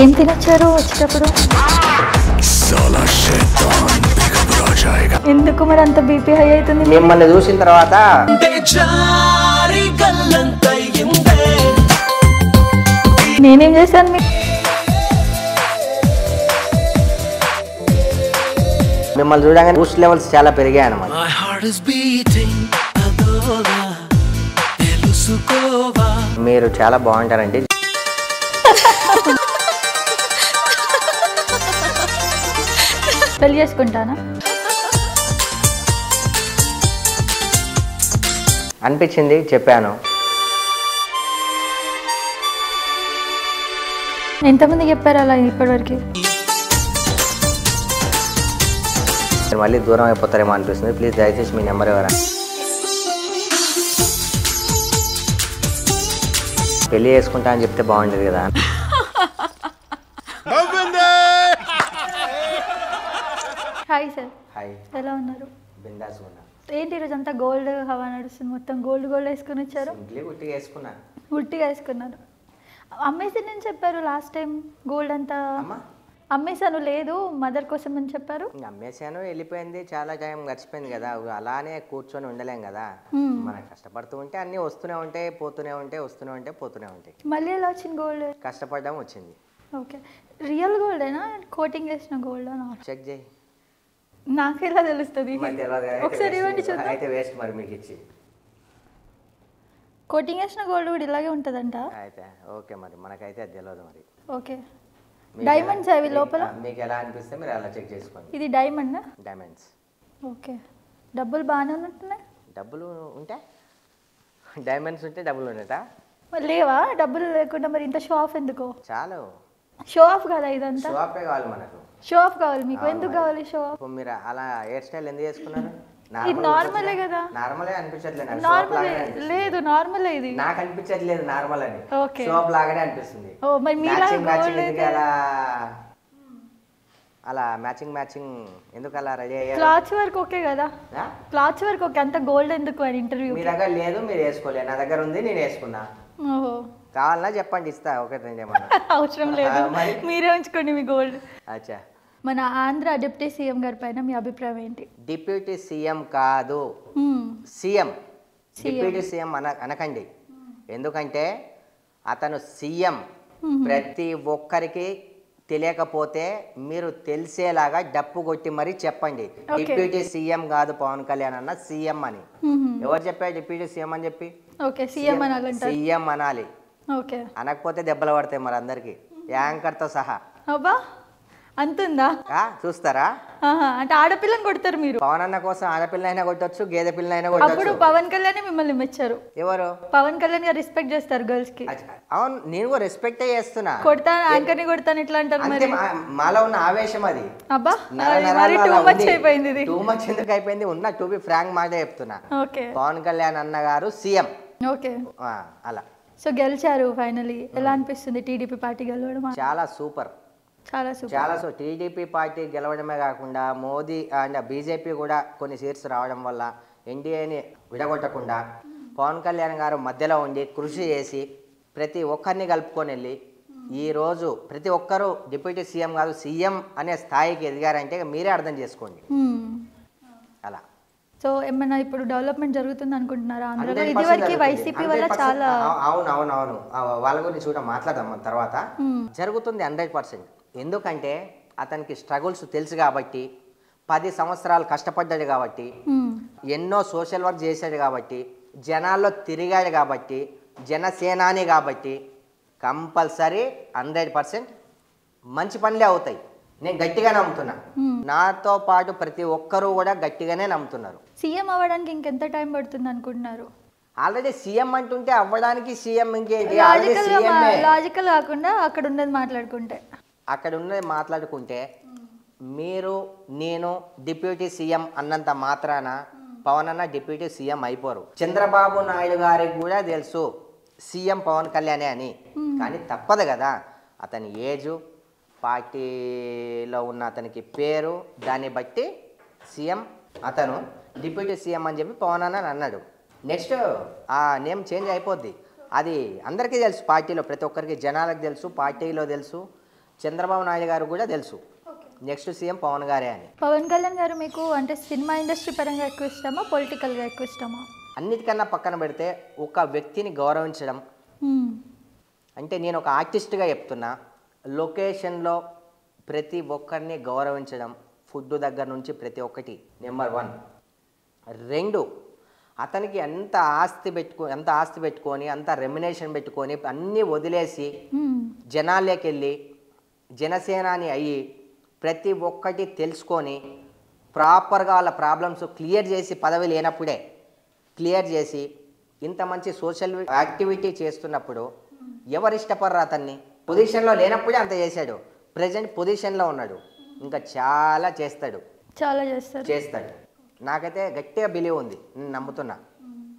ఏం తినొచ్చారు వచ్చేటప్పుడు? ఎందుకు మరి అంత బీపీ హై అవుతుంది? మిమ్మల్ని చూసిన తర్వాత నేనేం చేశాను మీకు? మిమ్మల్ని చూడగానే బూస్ట్ లెవెల్స్ చాలా పెరిగాయి అన్నమాట. మీరు చాలా బాగుంటారండి. పెళ్లి చేసుకుంటానా అనిపించింది, చెప్పాను. ఎంతమంది చెప్పారు అలా ఇప్పటివరకు? మళ్ళీ దూరం అయిపోతారేమో అనిపిస్తుంది. ప్లీజ్ దయచేసి మీ నెంబర్ ఎవరా? పెళ్లి చేసుకుంటా అని చెప్తే బాగుండేది కదా. Hi sir. హాయ్, ఎలా ఉన్నారు? బిందాస్ ఉన్నా. ఏంటి ఈరోజు అంతా గోల్డ్ హవా నడుస్తుంది, మొత్తం గోల్డ్ గోల్డ్ వేసుకొని వచ్చారు. ఉట్టిగా వేసుకున్నా. ఉట్టిగా వేసుకున్నారు. అమ్మేసి నేను చెప్పారు లాస్ట్ టైం గోల్డ్ అంతా అమ్మేసాను, లేదు మదర్ కోసం అని చెప్పారు. అమ్మేసాను, వెళ్ళిపోయింది. చాలా టైం గడిచిపోయింది కదా, అలానే కూర్చొని ఉండలేం కదా. మనం కష్టపడుతూ ఉంటే అన్నీ వస్తూనే ఉంటాయి, పోతూనే ఉంటాయి, వస్తూనే ఉంటాయి, పోతూనే ఉంటాయి. మళ్ళీ ఎలా వచ్చింది గోల్డ్? కష్టపడడం వచ్చింది. ఓకే, రియల్ గోల్డేనా కోటింగ్ వేసిన గోల్డ్? చెక్ చేయి. నాకు ఎలా తెలుస్తుంది? ఒకసారి ఇవ్వండి చూద్దాం. అయితే వేస్ట్ మరి మీకు ఇచ్చి. కోటింగ్ వేసిన గోల్డ్ కూడా ఇలాగే ఉంటుందంట. అయితే ఓకే, మరి మనకైతే అది తెలియదు మరి. ఓకే, డైమండ్స్ అవి లోపల. మీకు ఎలా అనిపిస్తే మీరు అలా చెక్ చేసుకోండి. ఇది డైమండ్? డైమండ్స్. ఓకే, డబ్బులు బాగానే ఉంటున్నాయి. డబ్బులు ఉంటే డైమండ్స్ ఉంటే డబ్బులు ఉండటా? లేవా? డబ్బులు లేకుండా మరి ఇంత షో ఆఫ్ ఎందుకు? చాలు. షో ఆఫ్ కదా ఇదంతా? షో ఆఫే కావాలి మనకు. షో ఆఫ్ కావాలి మీకు? ఎందుకు కావాలి షో ఆఫ్? మీరు అలా హెయిర్ స్టైల్ ఎందుకు చేసుకున్నారు? ఇది నార్మలే కదా. నార్మలే అనిపించట్లేదు. నార్మల్ లేదు, నార్మల్ ఇది నాకు అనిపించట్లేదు నార్మల్ అని. ఓకే, షోప్ లాగానే అనిపిస్తుంది. ఓ మరి మీలా అలా మ్యాచింగ్ ఎందుకు అలా రెడీ అయ్యారు? క్లాత్స్ వర్క్ ఓకే కదా, క్లాత్స్ వర్క్ ఓకే, అంత గోల్డ్ ఎందుకు అని ఇంటర్వ్యూ. మీ దగ్గర లేదు, మీరు వేసుకోలేదు. నా దగ్గర ఉంది, నేను వేసుకున్నా. ఓహో, కావాలన్నా చెప్పండి, ఇస్తా. ఒకటి రెండేమన్నా. అవసరం లేదు, మీరే ఉంచుకోండి మీ గోల్డ్. అచ్చా, మన ఆంధ్ర డిప్యూటీ సీఎం గారి పైన మీ అభిప్రాయం ఏంటి? డిప్యూటీ సీఎం కాదు, సీఎం. డిప్యూటీ సీఎం అనకండి. ఎందుకంటే అతను సీఎం. ప్రతి ఒక్కరికి తెలియకపోతే మీరు తెలిసేలాగా డప్పు కొట్టి మరీ చెప్పండి. డిప్యూటీ సీఎం కాదు పవన్ కళ్యాణ్ అన్న, సీఎం అని. ఎవరు చెప్పారు డిప్యూటీ సీఎం అని చెప్పి? ఓకే, సీఎం అనాలంట. సీఎం అనాలి. ఓకే, అనకపోతే దెబ్బలు పడతాయి మరి అందరికి, యాంకర్తో సహా. అబ్బా, అంతుందా? చూస్తారా? అంటే ఆడపిల్లని కొడతారు మీరు? పవన్ అన్న కోసం ఆడపిల్లైనా కొట్టొచ్చు, గేదె పిల్లైనా అప్పుడు కొట్టొచ్చు. పవన్ కళ్యాణ్ మిమ్మల్ని మెచ్చారు. ఎవరు? పవన్ కళ్యాణ్ గారు రెస్పెక్ట్ చేస్తారు గర్ల్స్ కి. అవును, నేను కూడా రెస్పెక్టే చేస్తున్నా. కొడతాను, యాంకర్ ని కొడతాను ఇట్లా అంటారు మరి. మాలో ఉన్న ఆవేశం అది. అబ్బా, మరి టూ మచ్ అయిపోయింది ఇది. టూ మచ్ ఎందుకు అయిపోయింది? ఉన్న టు బి ఫ్రాంక్ మాట చెప్తున్నా. ఓకే, పవన్ కళ్యాణ్ అన్న గారు సీఎం. ఓకే, అలా. సో గెలిచారు ఫైనలీ. ఎలా అనిపిస్తుంది టీడీపీ పార్టీ గెలవడం? చాలా సూపర్, చాలా సూపర్. టీడీపీ పార్టీ గెలవడమే కాకుండా మోదీ అండ్ బీజేపీ కూడా కొన్ని సీట్స్ రావడం వల్ల ఎన్డీఏని విడగొట్టకుండా పవన్ కళ్యాణ్ గారు మధ్యలో ఉండి కృషి చేసి ప్రతి ఒక్కరిని కలుపుకొని వెళ్ళి ఈరోజు ప్రతి ఒక్కరూ డిప్యూటీ సీఎం కాదు సీఎం అనే స్థాయికి ఎదిగారంటే మీరే అర్థం చేసుకోండి. అలా. సో ఏమన్నా ఇప్పుడు డెవలప్మెంట్ జరుగుతుంది అనుకుంటున్నారా ఆంధ్రలో? ఇదివరకు వైసీపీ వల్ల చాలా. అవును, వాళ్ళ గురించి కూడా మాట్లాడదాం తర్వాత. జరుగుతుంది 100%. ఎందుకంటే అతనికి స్ట్రగుల్స్ తెలుసు కాబట్టి, 10 సంవత్సరాలు కష్టపడ్డాడు కాబట్టి, ఎన్నో సోషల్ వర్క్ చేశాడు కాబట్టి, జనాల్లో తిరిగాడు కాబట్టి, జనసేనాని కాబట్టి కంపల్సరీ 100% మంచి పనులే అవుతాయి. నేను గట్టిగా నమ్ముతున్నా. నాతో పాటు ప్రతి ఒక్కరూ కూడా గట్టిగానే నమ్ముతున్నారు. సీఎం అవ్వడానికి ఇంకెంత టైం పడుతుంది అనుకుంటున్నారు? ఆల్రెడీ సీఎం అంటుంటే అవ్వడానికి సీఎం ఇంకేంటి? లాజికల్ కాకుండా అక్కడ ఉన్నది మాట్లాడుకుంటే, మీరు నేను డిప్యూటీ సీఎం అన్నంత మాత్రాన పవన్ అన్న డిప్యూటీ సీఎం అయిపోరు. చంద్రబాబు నాయుడు గారికి కూడా తెలుసు సీఎం పవన్ కళ్యాణే అని. కానీ తప్పదు కదా, అతని ఏజు, పార్టీలో ఉన్న అతనికి పేరు, దాన్ని బట్టి సీఎం అతను డిప్యూటీ సీఎం అని చెప్పి పవన్ అన్న అన్నాడు. నెక్స్ట్ ఆ నేమ్ చేంజ్ అయిపోద్ది. అది అందరికీ తెలుసు, పార్టీలో ప్రతి ఒక్కరికి, జనాలకు తెలుసు, పార్టీలో తెలుసు, చంద్రబాబు నాయుడు గారు కూడా తెలుసు నెక్స్ట్ సీఎం పవన్ గారే అని. పవన్ కళ్యాణ్ గారు మీకు అంటే సినిమా ఇండస్ట్రీ పరంగా ఎక్కువ ఇష్టమా, పొలిటికల్గా ఎక్కువ ఇష్టమా? అన్నిటికన్నా పక్కన పెడితే ఒక వ్యక్తిని గౌరవించడం అంటే, నేను ఒక ఆర్టిస్ట్గా చెప్తున్నా, లొకేషన్లో ప్రతి ఒక్కరిని గౌరవించడం, ఫుడ్ దగ్గర నుంచి ప్రతి ఒక్కటి నెంబర్ 1. 2, అతనికి ఎంత ఆస్తి పెట్టుకొని అంత రెమ్యునేషన్ పెట్టుకొని అన్నీ వదిలేసి జనాల్లోకి వెళ్ళి జనసేనాని అయ్యి ప్రతి ఒక్కటి తెలుసుకొని ప్రాపర్గా వాళ్ళ ప్రాబ్లమ్స్ క్లియర్ చేసి, పదవి లేనప్పుడే క్లియర్ చేసి ఇంత మంచి సోషల్ యాక్టివిటీ చేస్తున్నప్పుడు ఎవరు ఇష్టపడరు అతన్ని? పొజిషన్లో లేనప్పుడే అంత చేశాడు, ప్రజెంట్ పొజిషన్లో ఉన్నాడు, ఇంకా చాలా చేస్తాడు. నాకైతే గట్టిగా బిలీవ్ ఉంది, నేను నమ్ముతున్నా,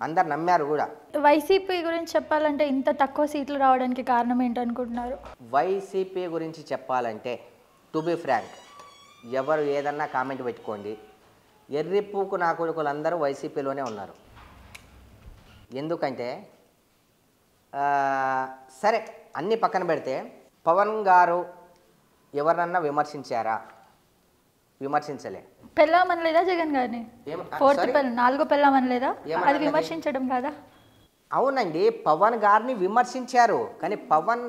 అందరు నమ్మారు కూడా. వైసీపీ గురించి చెప్పాలంటే ఇంత తక్కువ సీట్లు రావడానికి కారణం ఏంటనుకుంటున్నారు? వైసీపీ గురించి చెప్పాలంటే, టు బి ఫ్రాంక్, ఎవరు ఏదన్నా కామెంట్ పెట్టుకోండి, ఎర్రిపూకు నా కొడుకులు అందరూ వైసీపీలోనే ఉన్నారు. ఎందుకంటే సరే అన్నీ పక్కన పెడితే పవన్ గారు ఎవరన్నా విమర్శించారా? విమర్శించలే. పెళ్ళామనలేదా జగన్ గారిని? 4వ పెళ్ళామనలేదా? అది విమర్శించడం కాదా? అవునండి, పవన్ గారిని విమర్శించారు, కానీ పవన్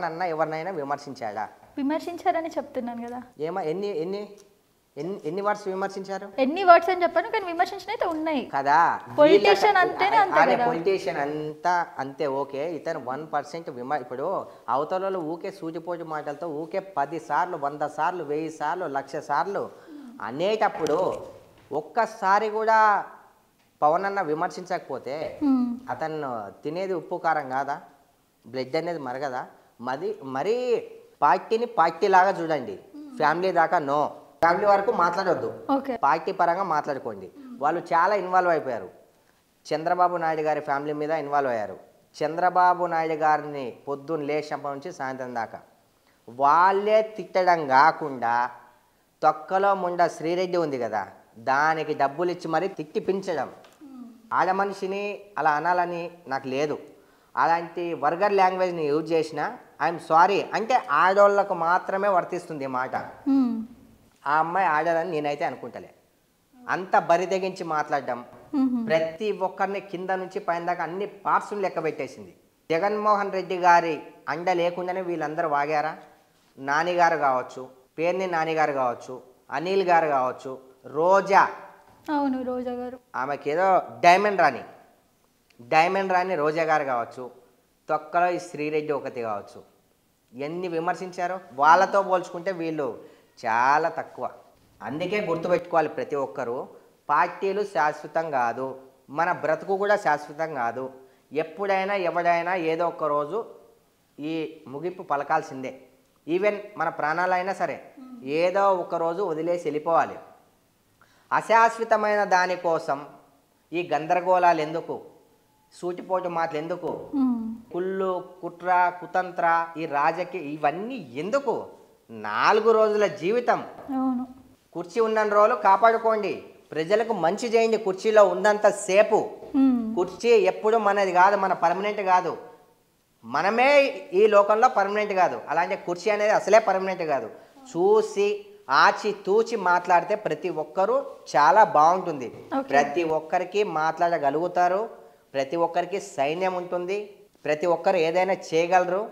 అన్న ఎవరినైనా విమర్శించాడా? విమర్శించారని చెప్తున్నాను కదా. ఎన్ని వర్డ్స్ విమర్శించారు? ఎన్ని వర్డ్స్ అని చెప్పాను, కానీ విమర్శించిన అయితే ఉన్నాయి కదా. పొలిటీషియన్ అంటేనే అంతే కదా. పొలిటీషియన్ అంతా అంతే, ఓకే. ఇతను 1% ఇప్పుడు అవతలలో ఊకే సూటిపోటు మాటలతో ఊకే 10 సార్లు 100 సార్లు 1000 సార్లు 1,00,000 సార్లు అనేటప్పుడు ఒక్కసారి కూడా పవన్ అన్న విమర్శించకపోతే అతను తినేది ఉప్పు కారం కాదా? బ్లడ్ అనేది మరగదా? మరీ పార్టీని పార్టీలాగా చూడండి, ఫ్యామిలీ దాకా నో. ఫ్యామిలీ వరకు మాట్లాడొద్దు, పార్టీ పరంగా మాట్లాడుకోండి. వాళ్ళు చాలా ఇన్వాల్వ్ అయిపోయారు. చంద్రబాబు నాయుడు గారి ఫ్యామిలీ మీద ఇన్వాల్వ్ అయ్యారు. చంద్రబాబు నాయుడు గారిని పొద్దున్న లేచినప్పటి నుంచి సాయంత్రం దాకా వాళ్ళే తిట్టడం కాకుండా తొక్కలో ముండ శ్రీరెడ్డి ఉంది కదా, దానికి డబ్బులు ఇచ్చి మరీ తిట్టిపించడం. ఆడ మనిషిని అలా అనాలని నాకు లేదు. అలాంటి వర్గర్ లాంగ్వేజ్ని యూజ్ చేసిన ఐఎమ్ సారీ అంటే ఆడోళ్ళకు మాత్రమే వర్తిస్తుంది మాట. ఆ అమ్మాయి ఆడదని నేనైతే అనుకుంటలే. అంత బరి తెగించి మాట్లాడడం, ప్రతి ఒక్కరిని కింద నుంచి పైన దాకా అన్ని పార్ట్స్ని లెక్క పెట్టేసింది. జగన్మోహన్ రెడ్డి గారి అండ లేకుండానే వీళ్ళందరూ వాగారా? నానిగారు కావచ్చు, పేర్ని నానిగారు కావచ్చు, అనిల్ గారు కావచ్చు, రోజా, అవును రోజా గారు, ఆమెకి ఏదో డైమండ్ రాణి రోజా గారు కావచ్చు, తొక్కలో ఈ శ్రీరెడ్డి ఒకటి కావచ్చు, ఎన్ని విమర్శించారో. వాళ్ళతో పోల్చుకుంటే వీళ్ళు చాలా తక్కువ. అందుకే గుర్తుపెట్టుకోవాలి ప్రతి ఒక్కరూ, పార్టీలు శాశ్వతం కాదు, మన బ్రతుకు కూడా శాశ్వతం కాదు. ఎప్పుడైనా ఎవడైనా ఏదో ఒక రోజు ఈ ముగింపు పలకాల్సిందే. ఈవెన్ మన ప్రాణాలైనా సరే ఏదో ఒక రోజు వదిలేసి వెళ్ళిపోవాలి. అశాశ్వతమైన దానికోసం ఈ గందరగోళాలు ఎందుకు, సూటిపోటు మాటలు ఎందుకు, కుళ్ళు కుట్ర కుతంత్ర ఈ రాజకీయ ఇవన్నీ ఎందుకు? 4 రోజుల జీవితం, కుర్చీ ఉన్న రోజులు కాపాడుకోండి, ప్రజలకు మంచి చేయండి. కుర్చీలో ఉన్నంత సేపు, కుర్చీ ఎప్పుడు మనది కాదు, మన పర్మనెంట్ కాదు, మనమే ఈ లోకంలో పర్మనెంట్ కాదు. అలాంటి కుర్చీ అనేది అసలే పర్మనెంట్ కాదు. చూసి ఆచి తూచి మాట్లాడితే ప్రతి ఒక్కరూ చాలా బాగుంటుంది. ప్రతి ఒక్కరికి మాట్లాడగలుగుతారు, ప్రతి ఒక్కరికి సైన్యం ఉంటుంది, ప్రతి ఒక్కరు ఏదైనా చేయగలరు.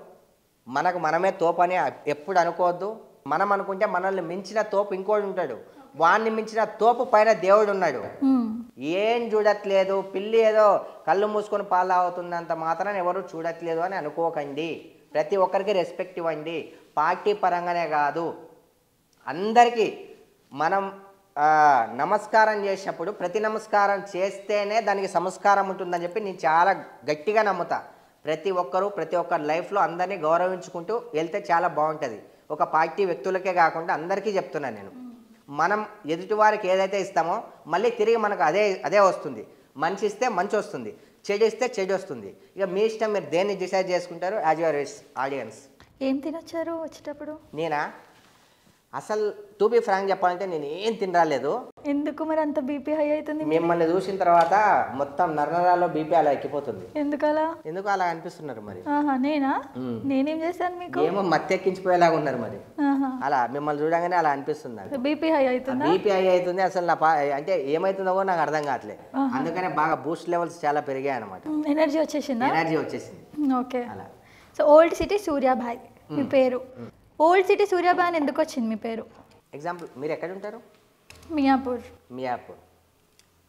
మనకు మనమే తోపు అని ఎప్పుడు అనుకోవద్దు. మనం అనుకుంటే మనల్ని మించిన తోపు ఇంకోటి ఉంటాడు, వాడిని మించిన తోపు పైన దేవుడు ఉన్నాడు. ఏం చూడట్లేదు, పిల్లి ఏదో కళ్ళు మూసుకొని పాలు అవుతున్నంత మాత్రాన ఎవరు చూడట్లేదు అని అనుకోకండి. ప్రతి ఒక్కరికి రెస్పెక్ట్ ఇవ్వండి. పార్టీ పరంగానే కాదు, అందరికీ మనం నమస్కారం చేసినప్పుడు ప్రతి నమస్కారం చేస్తేనే దానికి సంస్కారం ఉంటుందని చెప్పి నేను చాలా గట్టిగా నమ్ముతా. ప్రతి ఒక్కరూ ప్రతి ఒక్కరి లైఫ్లో అందరినీ గౌరవించుకుంటూ వెళ్తే చాలా బాగుంటుంది. ఒక పార్టీ వ్యక్తులకే కాకుండా అందరికీ చెప్తున్నాను నేను. మనం ఎదుటివారికి ఏదైతే ఇస్తామో మళ్ళీ తిరిగి మనకు అదే వస్తుంది. మంచి ఇస్తే మంచి వస్తుంది, చెడు ఇస్తే చెడు వస్తుంది. ఇక మీ ఇష్టం, మీరు దేన్ని డిసైడ్ చేసుకుంటారు యాజ్ యువర్ ఆడియన్స్. ఏం తినొచ్చారు వచ్చేటప్పుడు? నేనా అసలు టు బి ఫ్రాంక్ చెప్పాలంటే నేను ఏం తినరాలేదు. ఎందుకు మరి అంత బీపీ హై అవుతుంది? మిమ్మల్ని చూసిన తర్వాత మొత్తం నరనరాల్లో బీపీ అలా ఎక్కిపోతుంది. ఎందుకలా? ఎందుకు అలా అనిపిస్తున్నారు మరి? నేనా? నేనేం చేశాను మీకు? ఏమో మత్తెక్కించిపోయేలాగా ఉన్నారు మరి. అలా మిమ్మల్ని చూడగానే అలా అనిపిస్తుంది. బీపీ హై అవుతుంది. బీపీ హై అవుతుంది. అసలు నా అంటే ఏమైతుందో కూడా నాకు అర్థం కావట్లేదు. అందుకనే బాగా బూస్ట్ లెవెల్స్ చాలా పెరిగాయి అనమాట. ఎనర్జీ వచ్చేసిందా? ఎనర్జీ వచ్చేసింది. Okay. So old city Suryabhai మీ పేరు. ఓల్డ్ సిటీ సూర్యాభాయ్ అని ఎందుకు వచ్చింది మీ పేరు? ఎగ్జాంపుల్, మీరు ఎక్కడ ఉంటారు? మియాపూర్. మియాపూర్.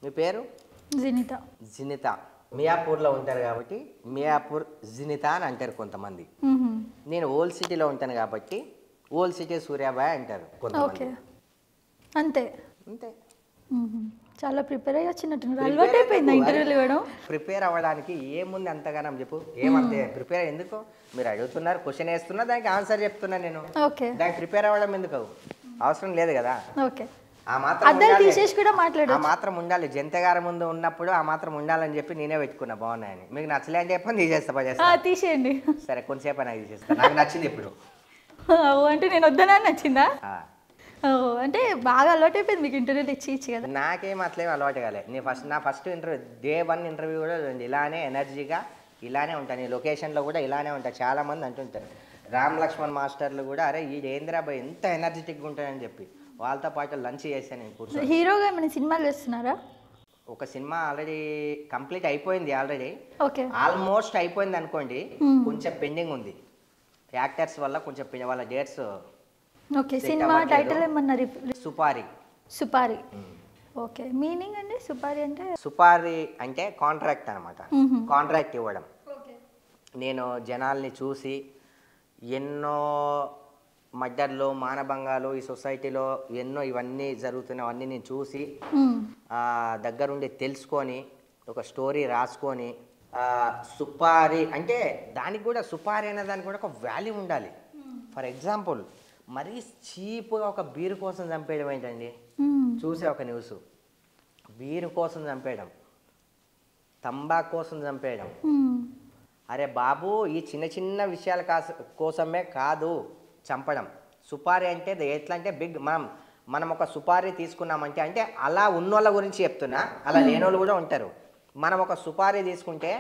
మీ పేరు? జినిత. జినిత. మియాపూర్లో ఉంటారు కాబట్టి మియాపూర్ జినిత అని అంటారు కొంతమంది. నేను ఓల్డ్ సిటీలో ఉంటాను కాబట్టి ఓల్డ్ సిటీ సూర్యాభాయ్ అంటారు కొంతమంది. అంతే అంతే. చాలా ప్రిపేర్ అయ్యి వచ్చినట్టున్నారు. అలవాటు అయిపోయింది ఇంటర్వ్యూలు ఇవ్వడం. ప్రిపేర్ అవ్వడానికి ఏముంది అంతగానం చెప్పు. ఏమంతే ప్రిపేర్ ఎందుకు? మీరు అడుగుతున్నారు, క్వశ్చన్ వేస్తున్నా, దానికి ఆన్సర్ చెప్తున్నా నేను. ఓకే. దానికి ప్రిపేర్ అవ్వడం ఎందుకు? అవసరం లేదు కదా. ఓకే. ఆ మాత్రం ఉండాలి. జంతగారి ముందు ఉన్నప్పుడు ఆ మాత్రం ఉండాలని చెప్పి నేనే పెట్టుకున్నా బాగున్నాయని. మీకు నచ్చలే అని చెప్పని తీసేస్తా. తీసేయండి. సరే కొంచెంసేపు అని తీసేస్తా. నాకు నచ్చింది ఇప్పుడు. అంటే నేను వద్దనా నచ్చిందా? అంటే బాగా అలవాటు అయిపోయింది మీకు ఇంటర్వ్యూలు ఇచ్చి కదా. నాకేం అట్లేం అలవాటు కాలే. నేను నా ఫస్ట్ ఇంటర్వ్యూ డే 1 ఇంటర్వ్యూ కూడా ఇలానే ఎనర్జీగా ఇలానే ఉంటాను. ఈ లొకేషన్లో కూడా ఇలానే ఉంటాను. చాలామంది అంటుంటారు, రామ్ లక్ష్మణ్ మాస్టర్లు కూడా, అరే ఈ ఏంద్రాబాయ్ ఎంత ఎనర్జెటిక్గా ఉంటాయని చెప్పి వాళ్ళతో పాటు లంచ్ చేశాను నేను కూర్చొని. హీరోగా ఏమైనా సినిమాలు చేస్తున్నారా? ఒక సినిమా ఆల్రెడీ కంప్లీట్ అయిపోయింది. ఓకే. ఆల్మోస్ట్ అయిపోయింది అనుకోండి. కొంచెం పెండింగ్ ఉంది. యాక్టర్స్ వల్ల కొంచెం వాళ్ళ డేట్స్. ఓకే. సినిమా టైటిల్ ఏమన్నా? సుపారి. సుపారి. ఓకే. మీనింగ్ అండి సుపారి అంటే? సుపారి అంటే కాంట్రాక్ట్ అనమాట. కాంట్రాక్ట్ ఇవ్వడం. నేను జనాల్ని చూసి ఎన్నో మర్డర్లు, మానభంగాలు ఈ సొసైటీలో ఎన్నో ఇవన్నీ జరుగుతున్నవన్నీ నేను చూసి దగ్గరుండి తెలుసుకొని ఒక స్టోరీ రాసుకొని సుపారి అంటే దానికి కూడా సుపారి అనే దానికి కూడా ఒక వాల్యూ ఉండాలి. ఫర్ ఎగ్జాంపుల్, మరీ చీప్గా ఒక బీరు కోసం చంపేయడం ఏంటండి? చూసే ఒక న్యూస్, బీరు కోసం చంపేయడం, తంబాకు కోసం చంపేయడం. అరే బాబు, ఈ చిన్న చిన్న విషయాల కోసమే కాదు చంపడం. సుపారీ అంటే ఎట్లా అంటే బిగ్. మనం ఒక సుపారీ తీసుకున్నామంటే అంటే అలా ఉన్నోళ్ళ గురించి చెప్తున్నా, అలా లేనోళ్ళు కూడా ఉంటారు. మనం ఒక సుపారీ తీసుకుంటే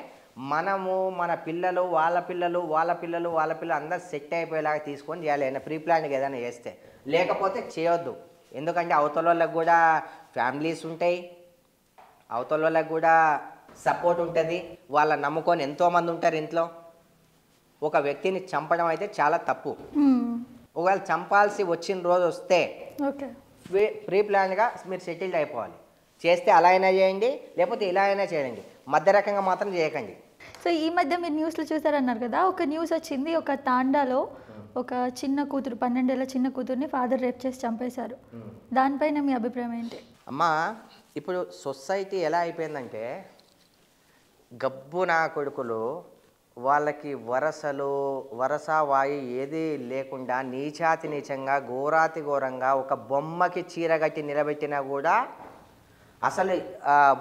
మనము, మన పిల్లలు, వాళ్ళ పిల్లలు, వాళ్ళ పిల్లలు, వాళ్ళ పిల్లలు అందరూ సెట్ అయిపోయేలాగా తీసుకొని చేయాలి. ఏదైనా ప్రీ ప్లాన్గా ఏదైనా చేస్తే. లేకపోతే చేయొద్దు. ఎందుకంటే అవతల వాళ్ళకి కూడా ఫ్యామిలీస్ ఉంటాయి, అవతల వాళ్ళకి కూడా సపోర్ట్ ఉంటుంది. వాళ్ళ నమ్ముకొని ఎంతోమంది ఉంటారు ఇంట్లో. ఒక వ్యక్తిని చంపడం అయితే చాలా తప్పు. ఒకవేళ చంపాల్సి వచ్చిన రోజు వస్తే ప్రీ ప్లాన్గా మీరు సెటిల్డ్ అయిపోవాలి. చేస్తే అలా అయినా చేయండి, లేకపోతే ఇలా అయినా చేయండి. మధ్య రకంగా మాత్రం చేయకండి. సో ఈ మధ్య మీరు న్యూస్లో చూసారన్నారు కదా, ఒక న్యూస్ వచ్చింది, ఒక తాండాలో ఒక చిన్న కూతురు, 12 ఏళ్ల చిన్న కూతుర్ని ఫాదర్ రేప్ చేసి చంపేశారు. దానిపైన మీ అభిప్రాయం ఏంటి? అమ్మా, ఇప్పుడు సొసైటీ ఎలా అయిపోయిందంటే, గబ్బు నా కొడుకులు వాళ్ళకి వరస వాయి ఏది లేకుండా నీచాతి నీచంగా, ఘోరాతి ఘోరంగా ఒక బొమ్మకి చీరగట్టి నిలబెట్టినా కూడా అసలు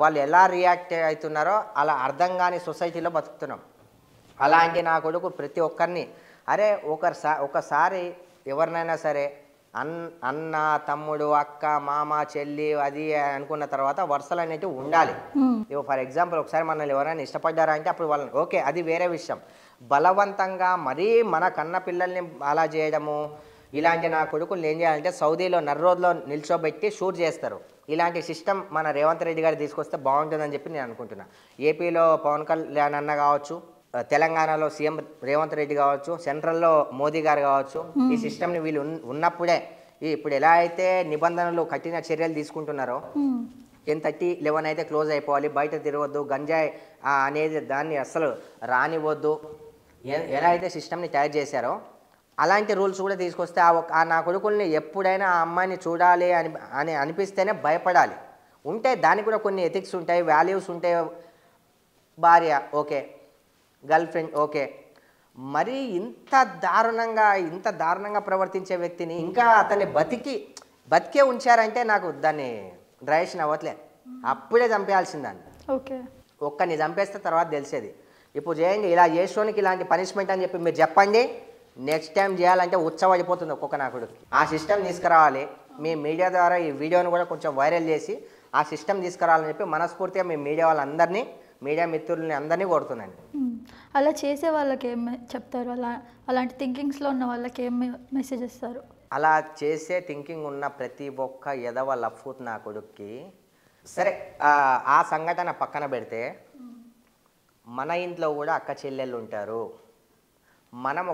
వాళ్ళు ఎలా రియాక్ట్ అవుతున్నారో అలా అర్థం కాని సొసైటీలో బతుకుతున్నాం. అలాంటి నా కొడుకు ప్రతి ఒక్కరిని, అరే ఒకసారి ఎవరినైనా సరే అన్న, తమ్ముడు, అక్క, మామ, చెల్లి అది అనుకున్న తర్వాత వరుసలు అనేటివి ఉండాలి. ఫర్ ఎగ్జాంపుల్, ఒకసారి మనల్ని ఎవరైనా ఇష్టపడ్డారా అంటే అప్పుడు వాళ్ళని ఓకే, అది వేరే విషయం. బలవంతంగా మరీ మన కన్న పిల్లల్ని అలా చేయడము, ఇలాంటి నా కొడుకులు ఏం చేయాలంటే సౌదీలో నర్రోడ్లో నిల్చోబెట్టి షూట్ చేస్తారు. ఇలాంటి సిస్టమ్ మన రేవంత్ రెడ్డి గారు తీసుకొస్తే బాగుంటుందని చెప్పి నేను అనుకుంటున్నా. ఏపీలో పవన్ కళ్యాణ్ అన్న కావచ్చు, తెలంగాణలో సీఎం రేవంత్ రెడ్డి కావచ్చు, సెంట్రల్లో మోదీ గారు కావచ్చు, ఈ సిస్టమ్ని వీళ్ళు ఉన్నప్పుడే, ఇప్పుడు ఎలా అయితే నిబంధనలు కఠిన చర్యలు తీసుకుంటున్నారో 10:30-11 అయితే క్లోజ్ అయిపోవాలి, బయట తిరగొద్దు, గంజాయి అనేది దాన్ని అస్సలు రానివ్వద్దు, ఎలా అయితే సిస్టమ్ని తయారు చేశారో అలాంటి రూల్స్ కూడా తీసుకొస్తే నా కొడుకుల్ని ఎప్పుడైనా ఆ అమ్మాయిని చూడాలి అని అనిపిస్తేనే భయపడాలి. ఉంటే దానికి కూడా కొన్ని ఎథిక్స్ ఉంటాయి, వాల్యూస్ ఉంటాయి. భార్య ఓకే, గర్ల్ ఫ్రెండ్ ఓకే, మరి ఇంత దారుణంగా ప్రవర్తించే వ్యక్తిని ఇంకా అతన్ని బతికే ఉంచారంటే నాకు దాన్ని డ్రైషన్ అవ్వట్లే. అప్పుడే చంపేయాల్సిందాన్ని. ఓకే, ఒక్కరిని చంపేస్తే తర్వాత తెలిసేది. ఇప్పుడు చేయండి, ఇలా చేసేవానికి ఇలాంటి పనిష్మెంట్ అని చెప్పి మీరు చెప్పండి, నెక్స్ట్ టైం చేయాలంటే ఉత్సవడిపోతుంది ఒక్కొక్క నా కొడుకు. ఆ సిస్టమ్ తీసుకురావాలి. మీ మీడియా ద్వారా ఈ వీడియోని కూడా కొంచెం వైరల్ చేసి ఆ సిస్టమ్ తీసుకురావాలని చెప్పి మనస్ఫూర్తిగా మీ మీడియా వాళ్ళందరినీ, మీడియా మిత్రులని అందరినీ కోరుతున్నాను. అలా చేసే వాళ్ళకి ఏం చెప్తారు? అలాంటి థింకింగ్స్లో ఉన్న వాళ్ళకి ఏం మెసేజ్ ఇస్తారు? అలా చేసే థింకింగ్ ఉన్న ప్రతి ఒక్క ఎదవ లఫూత్ నా కొడుక్కి సరే ఆ సంఘటన పక్కన పెడితే మన ఇంట్లో కూడా అక్క చెల్లెళ్ళు ఉంటారు. మనం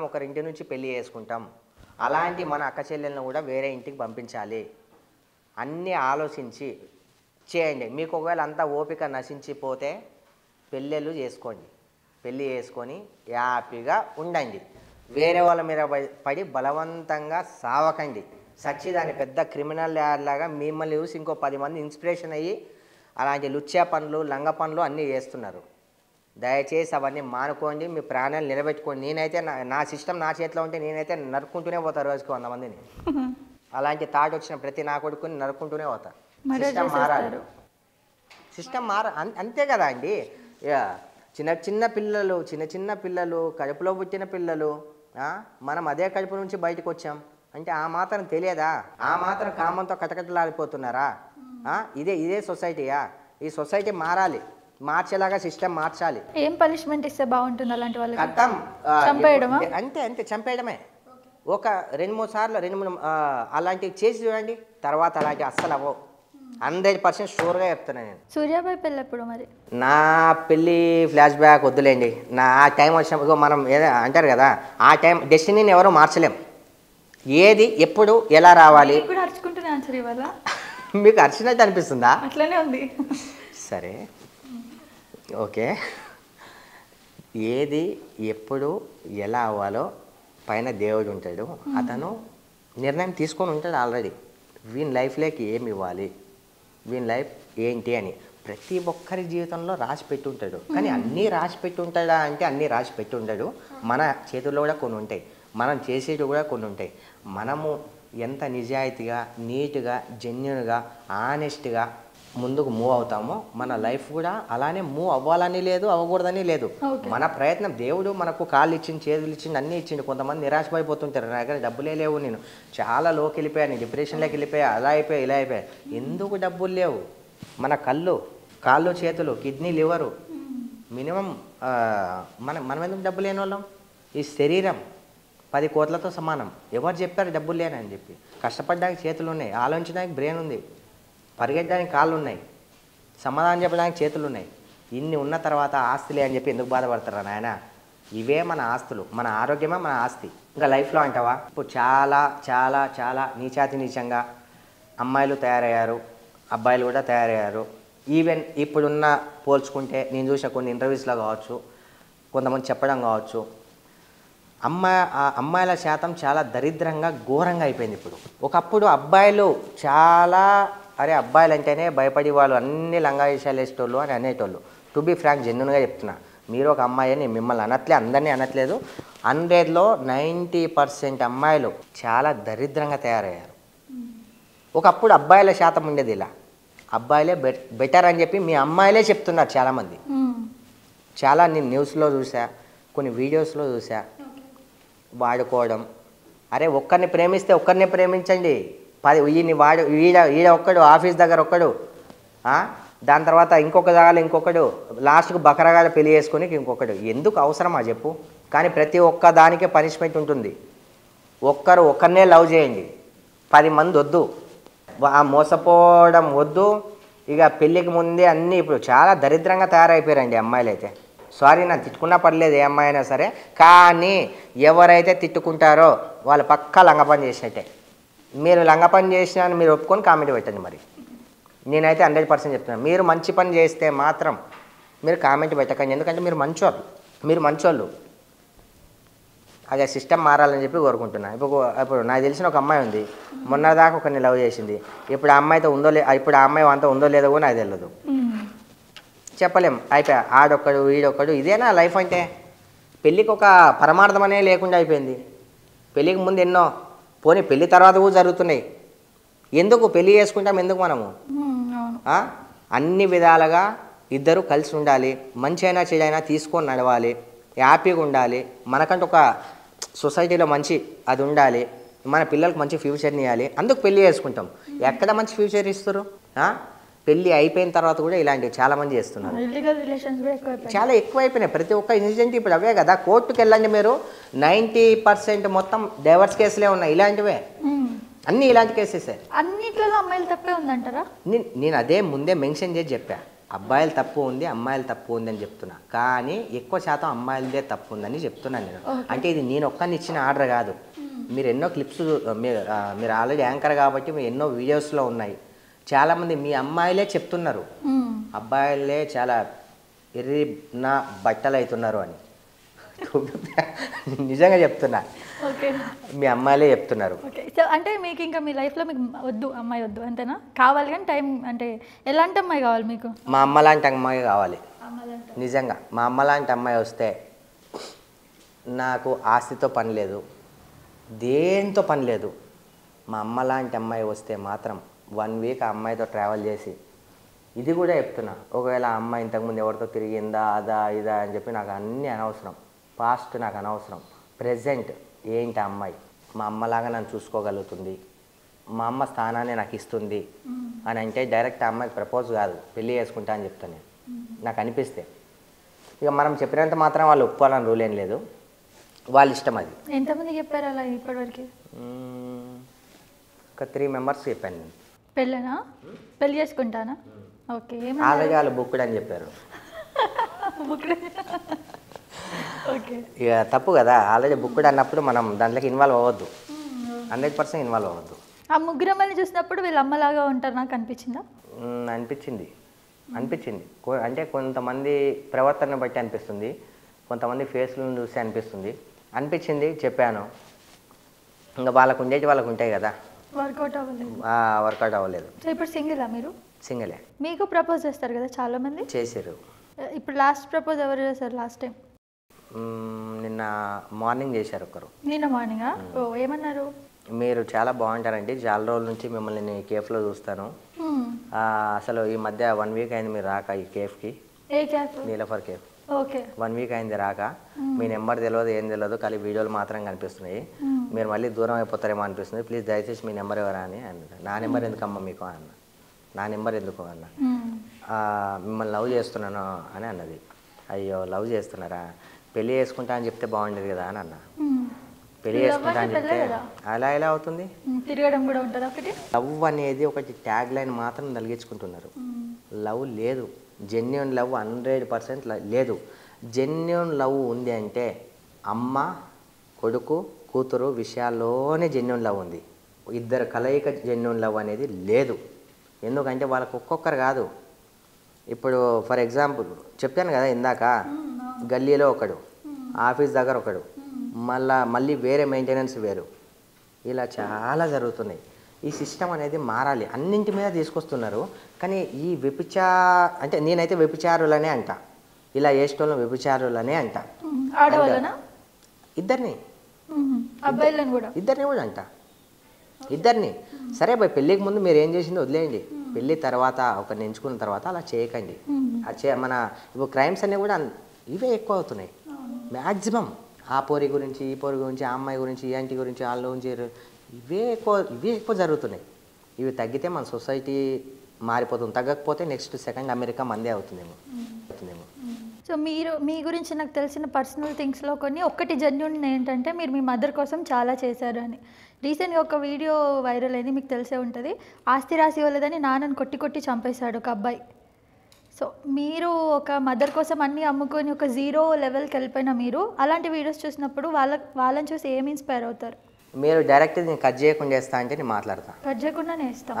ఒకరింటి నుంచి పెళ్లి చేసుకుంటాం. అలాంటి మన అక్క చెల్లెళ్ళను కూడా వేరే ఇంటికి పంపించాలి. అన్నీ ఆలోచించి చేయండి. మీకు ఒకవేళ అంతా ఓపిక నశించిపోతే పెళ్ళిళ్ళు చేసుకోండి. పెళ్ళి చేసుకొని హ్యాపీగా ఉండండి. వేరే వాళ్ళ మీద పడి బలవంతంగా సావకండి. సచ్చిదాని పెద్ద క్రిమినల్ లాగా మిమ్మల్ని చూసి ఇంకో 10 మంది ఇన్స్పిరేషన్ అయ్యి అలాంటి లుచ్చా పనులు, లంగ పనులు అన్నీ చేస్తున్నారు. దయచేసి అవన్నీ మానుకోండి. మీ ప్రాణాలు నిలబెట్టుకోండి. నేనైతే నా సిస్టమ్ నా చేతిలో ఉంటే నేనైతే నరుక్కుంటూనే పోతా రోజుకి 100 మందిని. అలాంటి థాట్ వచ్చిన ప్రతి నా కొడుకుని నరుక్కుంటూనే పోతా. సిస్టమ్ మారాలి. సిస్టమ్ అంతే కదా అండి. చిన్న పిల్లలు కడుపులో పుట్టిన పిల్లలు, మనం అదే కడుపు నుంచి బయటకు వచ్చాం అంటే ఆ మాత్రం తెలియదా? ఆ మాత్రం కామంతో కటకటలాడిపోతున్నారా? ఇదే సొసైటీయా? ఈ సొసైటీ మారాలి. మార్చేలాగా సిస్టమ్ మార్చాలి. ఏం పనిష్మెంట్ ఇస్తే బాగుంటుంది అలాంటి వాళ్ళకి? కథం చంపేయడమా? అంతే చంపేయడమే. ఒక 2-3 సార్లు అలాంటివి చేసి చూడండి. తర్వాత అలాంటివి అస్సలు అవ్వవు. 100% షూర్గా చెప్తున్నాను నేను. సూర్యాబాయ్ పెళ్ళి ఎప్పుడు మరి? నా పెళ్ళి ఫ్లాష్ బ్యాక్ వద్దులేండి. నా ఆ టైం వచ్చినప్పుడు మనం అంటారు కదా, ఆ టైం డెస్టినీని ఎవరు మార్చలేం. ఏది ఎప్పుడు ఎలా రావాలి. అరుచుకుంటూనే ఆన్సర్ ఇవ్వాలా? మీకు అరిచినట్టు అనిపిస్తుందా? అట్లనే ఉంది. సరే ఓకే. ఏది ఎప్పుడు ఎలా అవ్వాలో పైన దేవుడు ఉంటాడు. అతను నిర్ణయం తీసుకొని ఉంటాడు ఆల్రెడీ. వీని లైఫ్లోకి ఏమి ఇవ్వాలి, వీని లైఫ్ ఏంటి అని ప్రతి ఒక్కరి జీవితంలో రాసి పెట్టి ఉంటాడు. కానీ అన్నీ రాసి పెట్టి ఉంటాడా అంటే అన్నీ రాసి పెట్టి ఉండడు. మన చేతుల్లో కూడా కొన్ని ఉంటాయి, మనం చేసేవి కూడా కొన్ని ఉంటాయి. మనము ఎంత నిజాయితీగా, నీట్గా, జెన్యున్గా, ఆనెస్ట్గా ముందుకు మూవ్ అవుతామో మన లైఫ్ కూడా అలానే మూవ్ అవ్వాలని లేదు, అవ్వకూడదని లేదు. మన ప్రయత్నం. దేవుడు మనకు కాళ్ళు ఇచ్చింది, చేతులు ఇచ్చింది, అన్నీ ఇచ్చింది. కొంతమంది నిరాశపడిపోతుంటారు. నా దగ్గర డబ్బులే లేవు, నేను చాలా లోకి వెళ్ళిపోయాను, డిప్రెషన్లోకి వెళ్ళిపోయా, అలా అయిపోయా, ఇలా అయిపోయా. ఎందుకు డబ్బులు లేవు? మన కాళ్ళు చేతులు, కిడ్నీ, లివరు, మినిమం మనం ఎందుకు డబ్బు లేని వాళ్ళం? ఈ శరీరం 10 కోట్లతో సమానం. ఎవరు చెప్పారు డబ్బులు లేనని చెప్పి? కష్టపడడానికి చేతులు ఉన్నాయి, ఆలోచించడానికి బ్రెయిన్ ఉంది, పరిగెత్తడానికి కాళ్ళు ఉన్నాయి, సమాధానం చెప్పడానికి చేతులు ఉన్నాయి. ఇన్ని ఉన్న తర్వాత ఆస్తులే అని చెప్పి ఎందుకు బాధపడతారా నాయన? ఇవే మన ఆస్తులు. మన ఆరోగ్యమే మన ఆస్తి. ఇంకా లైఫ్లో అంటావా, ఇప్పుడు చాలా చాలా చాలా నీచంగా అమ్మాయిలు తయారయ్యారు, అబ్బాయిలు కూడా తయారయ్యారు. ఈవెన్ ఇప్పుడున్న పోల్చుకుంటే నేను చూసిన కొన్ని ఇంటర్వ్యూస్లో కావచ్చు, కొంతమంది చెప్పడం కావచ్చు, అమ్మాయిల శాతం చాలా దరిద్రంగా, ఘోరంగా అయిపోయింది ఇప్పుడు. ఒకప్పుడు అబ్బాయిలు చాలా, అబ్బాయిలు అంటేనే భయపడి వాళ్ళు అన్ని లంగా విషయాలు వేసేటోళ్ళు అని అనేటోళ్ళు. టు బీ ఫ్రాంక్, జెన్యున్గా చెప్తున్నా. మీరు ఒక అమ్మాయి అని మిమ్మల్ని అందరినీ అనట్లేదు. 100లో 90% అమ్మాయిలు చాలా దరిద్రంగా తయారయ్యారు. ఒకప్పుడు అబ్బాయిల శాతం ఉండేది ఇలా, అబ్బాయిలే బెటర్ అని చెప్పి మీ అమ్మాయిలే చెప్తున్నారు చాలామంది. చాలా నేను న్యూస్లో చూసా, కొన్ని వీడియోస్లో చూసా. వాడుకోవడం. ఒక్కరిని ప్రేమిస్తే ఒక్కరిని ప్రేమించండి. 10 ఈడ ఒక్కడు, ఆఫీస్ దగ్గర ఒక్కడు, దాని తర్వాత ఇంకొక జాగాలో ఇంకొకడు, లాస్ట్కు బకరగాల పెళ్లి చేసుకొని ఇంకొకడు. ఎందుకు అవసరమా చెప్పు? కానీ ప్రతి ఒక్క దానికే పనిష్మెంట్ ఉంటుంది. ఒక్కరినే లవ్ చేయండి, 10 మంది వద్దు. మోసపోవడం వద్దు. ఇక పెళ్ళికి ముందే అన్నీ ఇప్పుడు చాలా దరిద్రంగా తయారైపోయారండి అమ్మాయిలు అయితే. సారీ, నన్ను తిట్టుకున్నా పర్లేదు ఏ అమ్మాయి అయినా సరే. కానీ ఎవరైతే తిట్టుకుంటారో వాళ్ళు పక్కా లంగపని చేసినట్టే. మీరు లంగపని చేసినా మీరు ఒప్పుకొని కామెంట్ పెట్టండి. మరి నేనైతే 100% చెప్తున్నాను, మీరు మంచి పని చేస్తే మాత్రం మీరు కామెంట్ పెట్టకండి. ఎందుకంటే మీరు మంచోళ్ళు. అదే సిస్టమ్ మారాలని చెప్పి కోరుకుంటున్నాను. ఇప్పుడు నాకు తెలిసిన ఒక అమ్మాయి ఉంది, మొన్నదాకా ఒకరిని లవ్ చేసింది. ఇప్పుడు ఆ అమ్మాయితో ఇప్పుడు ఆ అమ్మాయి అంతా ఉందో లేదో కూడా నాకు తెలియదు. చెప్పలేం. అయిపోయా, ఆడొక్కడు వీడొక్కడు. ఇదేనా లైఫ్ అంటే? పెళ్ళికి ఒక పరమార్థం అనే లేకుండా అయిపోయింది. పెళ్ళికి ముందు ఎన్నో, పోనీ పెళ్ళి తర్వాత కూడా జరుగుతున్నాయి. ఎందుకు పెళ్ళి చేసుకుంటాం? ఎందుకు మనము? అన్ని విధాలుగా ఇద్దరు కలిసి ఉండాలి. మంచి అయినా చెడైనా తీసుకొని నడవాలి. హ్యాపీగా ఉండాలి, మనకంటూ ఒక సొసైటీలో మంచి అది ఉండాలి, మన పిల్లలకు మంచి ఫ్యూచర్ని ఇవ్వాలి, అందుకు పెళ్లి చేసుకుంటాం. ఎక్కడ మంచి ఫ్యూచర్ ఇస్తారు? పెళ్ళి అయిపోయిన తర్వాత కూడా ఇలాంటివి చాలామంది చేస్తున్నారు. ఇల్లీగల్ రిలేషన్స్ కూడా ఎక్కువైపోయాయి. చాలా ఎక్కువైపోయినాయి. ప్రతి ఒక్క ఇన్సిడెంట్ ఇప్పుడు అవే కదా. కోర్టుకు వెళ్ళండి మీరు, 90% మొత్తం డైవర్స్ కేసులే ఉన్నాయి. ఇలాంటివే అన్నీ ఇలాంటి కేసెసే. అన్నిట్లో అమ్మాయిలు తప్పే ఉందంటారా? నేను అదే ముందే మెన్షన్ చేసి చెప్పా, అబ్బాయిలు తప్పు ఉంది, అమ్మాయిలు తప్పు ఉంది అని చెప్తున్నా. కానీ ఎక్కువ శాతం అమ్మాయిలదే తప్పు ఉందని చెప్తున్నాను నేను. అంటే ఇది నేను ఒక్కరిని ఇచ్చిన ఆర్డర్ కాదు. మీరు ఎన్నో క్లిప్స్, మీరు ఆల్రెడీ యాంకర్ కాబట్టి మీరు ఎన్నో వీడియోస్లో ఉన్నాయి. చాలామంది మీ అమ్మాయిలే చెప్తున్నారు అబ్బాయిలే చాలా ఎర్రిన బట్టలు అవుతున్నారు అని. నిజంగా చెప్తున్నా, మీ అమ్మాయిలే చెప్తున్నారు. సో అంటే మీకు ఇంకా మీ లైఫ్లో మీకు వద్దు, అమ్మాయి వద్దు అంతేనా? కావాలి కానీ టైం అంటే ఎలాంటి అమ్మాయి కావాలి మీకు? మా అమ్మ లాంటి అమ్మాయి కావాలి. నిజంగా మా అమ్మ లాంటి అమ్మాయి వస్తే నాకు ఆస్తితో పని లేదు, దేంతో పని లేదు. మా అమ్మ లాంటి అమ్మాయి వస్తే మాత్రం 1 వీక్ ఆ అమ్మాయితో ట్రావెల్ చేసి, ఇది కూడా చెప్తున్నా, ఒకవేళ ఆ అమ్మాయి ఇంతకుముందు ఎవరితో తిరిగిందా అదా ఇదా అని చెప్పి నాకు అన్నీ అనవసరం. పాస్ట్ నాకు అనవసరం. ప్రజెంట్ ఏంటి అమ్మాయి మా అమ్మలాగా నన్ను చూసుకోగలుగుతుంది, మా అమ్మ స్థానాన్ని నాకు ఇస్తుంది అని అంటే డైరెక్ట్ ఆ అమ్మాయికి ప్రపోజ్ కాదు, పెళ్ళి చేసుకుంటా అని చెప్తాను నేను. నాకు అనిపిస్తే ఇక మనం చెప్పినంత మాత్రం వాళ్ళు ఒప్పుకోవాలని రూల్ ఏం లేదు, వాళ్ళ ఇష్టం అది. ఎంతమంది చెప్పారు అలా ఇప్పటివరకు? ఒక 3 మెంబర్స్ చెప్పాను నేను. పెళ్ళనా? పెళ్ళి చేసుకుంటానా? ఓకే. ఆల్రెడీ వాళ్ళు బుక్డ్ అని చెప్పారు. ఓకే. ఇక తప్పు కదా, ఆల్రెడీ బుక్డ్ అన్నప్పుడు మనం దాంట్లోకి ఇన్వాల్వ్ అవ్వద్దు, 100% ఇన్వాల్వ్ అవ్వద్దు. ఆ ముగ్గురు అమ్మాయిని చూసినప్పుడు వీళ్ళ అమ్మలాగా ఉంటారు నాకు అనిపించిందా? అనిపించింది. అంటే కొంతమంది ప్రవర్తన బట్టి అనిపిస్తుంది, కొంతమంది ఫేస్లను చూసి అనిపించింది చెప్పాను. ఇంకా వాళ్ళకు ఉండేటి వాళ్ళకు ఉంటాయి కదా, వర్కౌట్ అవ్వలేదు. వర్కౌట్ అవ్వలేదు. సో ఇప్పుడు సింగిలా మీరు? సింగిలే. మీకు ప్రపోజ్ చేస్తారు కదా చాలా మంది? చేశారు. ఇప్పుడు లాస్ట్ ప్రపోజ్ ఎవరు చేశారు లాస్ట్ టైం? నిన్న మార్నింగ్ చేశారు ఒకరు. నిన్న మార్నింగా? ఓ, ఏమన్నారు? మీరు చాలా బాగుంటారండి, చాలా రోజుల నుంచి మిమ్మల్ని నేను కేఫ్లో చూస్తాను, అసలు ఈ మధ్య 1 వీక్ అయింది మీరు రాక ఈ కేఫ్కి. ఏ cafe? Nilofer cafe. Okay. 1 week అయింది రాక, మీ నెంబర్ తెలియదు ఏం తెలియదు, కానీ వీడియోలు మాత్రం కనిపిస్తున్నాయి, మీరు మళ్ళీ దూరం అయిపోతారేమో అనిపిస్తుంది, ప్లీజ్ దయచేసి మీ నెంబర్ ఎవరా అని అన్నది. నా నెంబర్ ఎందుకమ్మా మీకు అన్న. నా నెంబర్ ఎందుకు అన్న. మిమ్మల్ని లవ్ చేస్తున్నాను అని అన్నది. అయ్యో లవ్ చేస్తున్నారా, పెళ్ళి చేసుకుంటా అని చెప్తే బాగుండేది కదా అని అన్న. పెళ్ళి చేసుకుంటా అని చెప్తే అలా ఎలా అవుతుంది? తిరగడం కూడా ఉంటుంది ఒకటి. లవ్ అనేది ఒకటి ట్యాగ్ లైన్ మాత్రం తలిగించుకుంటున్నారు. లవ్ లేదు, జెన్యూన్ లవ్ 100% లేదు. జెన్యూన్ లవ్ ఉంది అంటే అమ్మ కొడుకు కూతురు విషయాల్లోనే జెన్యూన్ లవ్ ఉంది. ఇద్దరు కలయిక జెన్యూన్ లవ్ అనేది లేదు. ఎందుకంటే వాళ్ళకు ఒక్కొక్కరు కాదు. ఇప్పుడు ఫర్ ఎగ్జాంపుల్ చెప్పాను కదా ఇందాక, గల్లీలో ఒకడు, ఆఫీస్ దగ్గర ఒకడు, మళ్ళీ వేరే మెయింటెనెన్స్ వేరు, ఇలా చాలా జరుగుతున్నాయి. ఈ సిస్టమ్ అనేది మారాలి. అన్నింటి మీద తీసుకొస్తున్నారు. కానీ ఈ అంటే నేనైతే వ్యభిచారులనే అంట, ఇలా చేసేటోళ్ళని వ్యభిచారులనే అంట. ఇద్దరిని కూడా అంట, ఇద్దరిని. సరే భయ్, పెళ్ళికి ముందు మీరు ఏం చేసిందో వదిలేయండి, పెళ్ళి తర్వాత ఒకరిని ఎంచుకున్న తర్వాత అలా చేయకండి. మన ఇప్పుడు క్రైమ్స్ అన్నీ కూడా ఇవే ఎక్కువ అవుతున్నాయి మ్యాక్సిమం. ఆ పోరి గురించి, ఈ పోరి గురించి, ఆ అమ్మాయి గురించి, ఈ ఆంటీ గురించి, వాళ్ళ గురించి, ఇవే ఎక్కువ జరుగుతున్నాయి. ఇవి తగ్గితే మన సొసైటీ మారిపోతుంది. తగ్గకపోతే నెక్స్ట్ సెకండ్ అమెరికా మందే అవుతుందేమో. సో మీ గురించి నాకు తెలిసిన పర్సనల్ థింగ్స్లో ఒకటి జెన్యూన్ ఏంటంటే మీరు మీ మదర్ కోసం చాలా చేశారు అని. రీసెంట్గా ఒక వీడియో వైరల్ అయింది, మీకు తెలిసే ఉంటుంది. ఆస్తి రాసి ఇవ్వలేదని నాన్నని కొట్టి చంపేశాడు ఒక అబ్బాయి. సో మీరు ఒక మదర్ కోసం అన్నీ అమ్ముకొని ఒక 0 లెవెల్కి వెళ్ళిపోయిన మీరు అలాంటి వీడియోస్ చూసినప్పుడు వాళ్ళని చూసి ఏమి ఇన్స్పైర్ అవుతారు? మీరు డైరెక్ట్ నేను కట్ చేయకుండా వేస్తా అంటే నేను మాట్లాడతా. కట్ చేయకుండానే వేస్తా.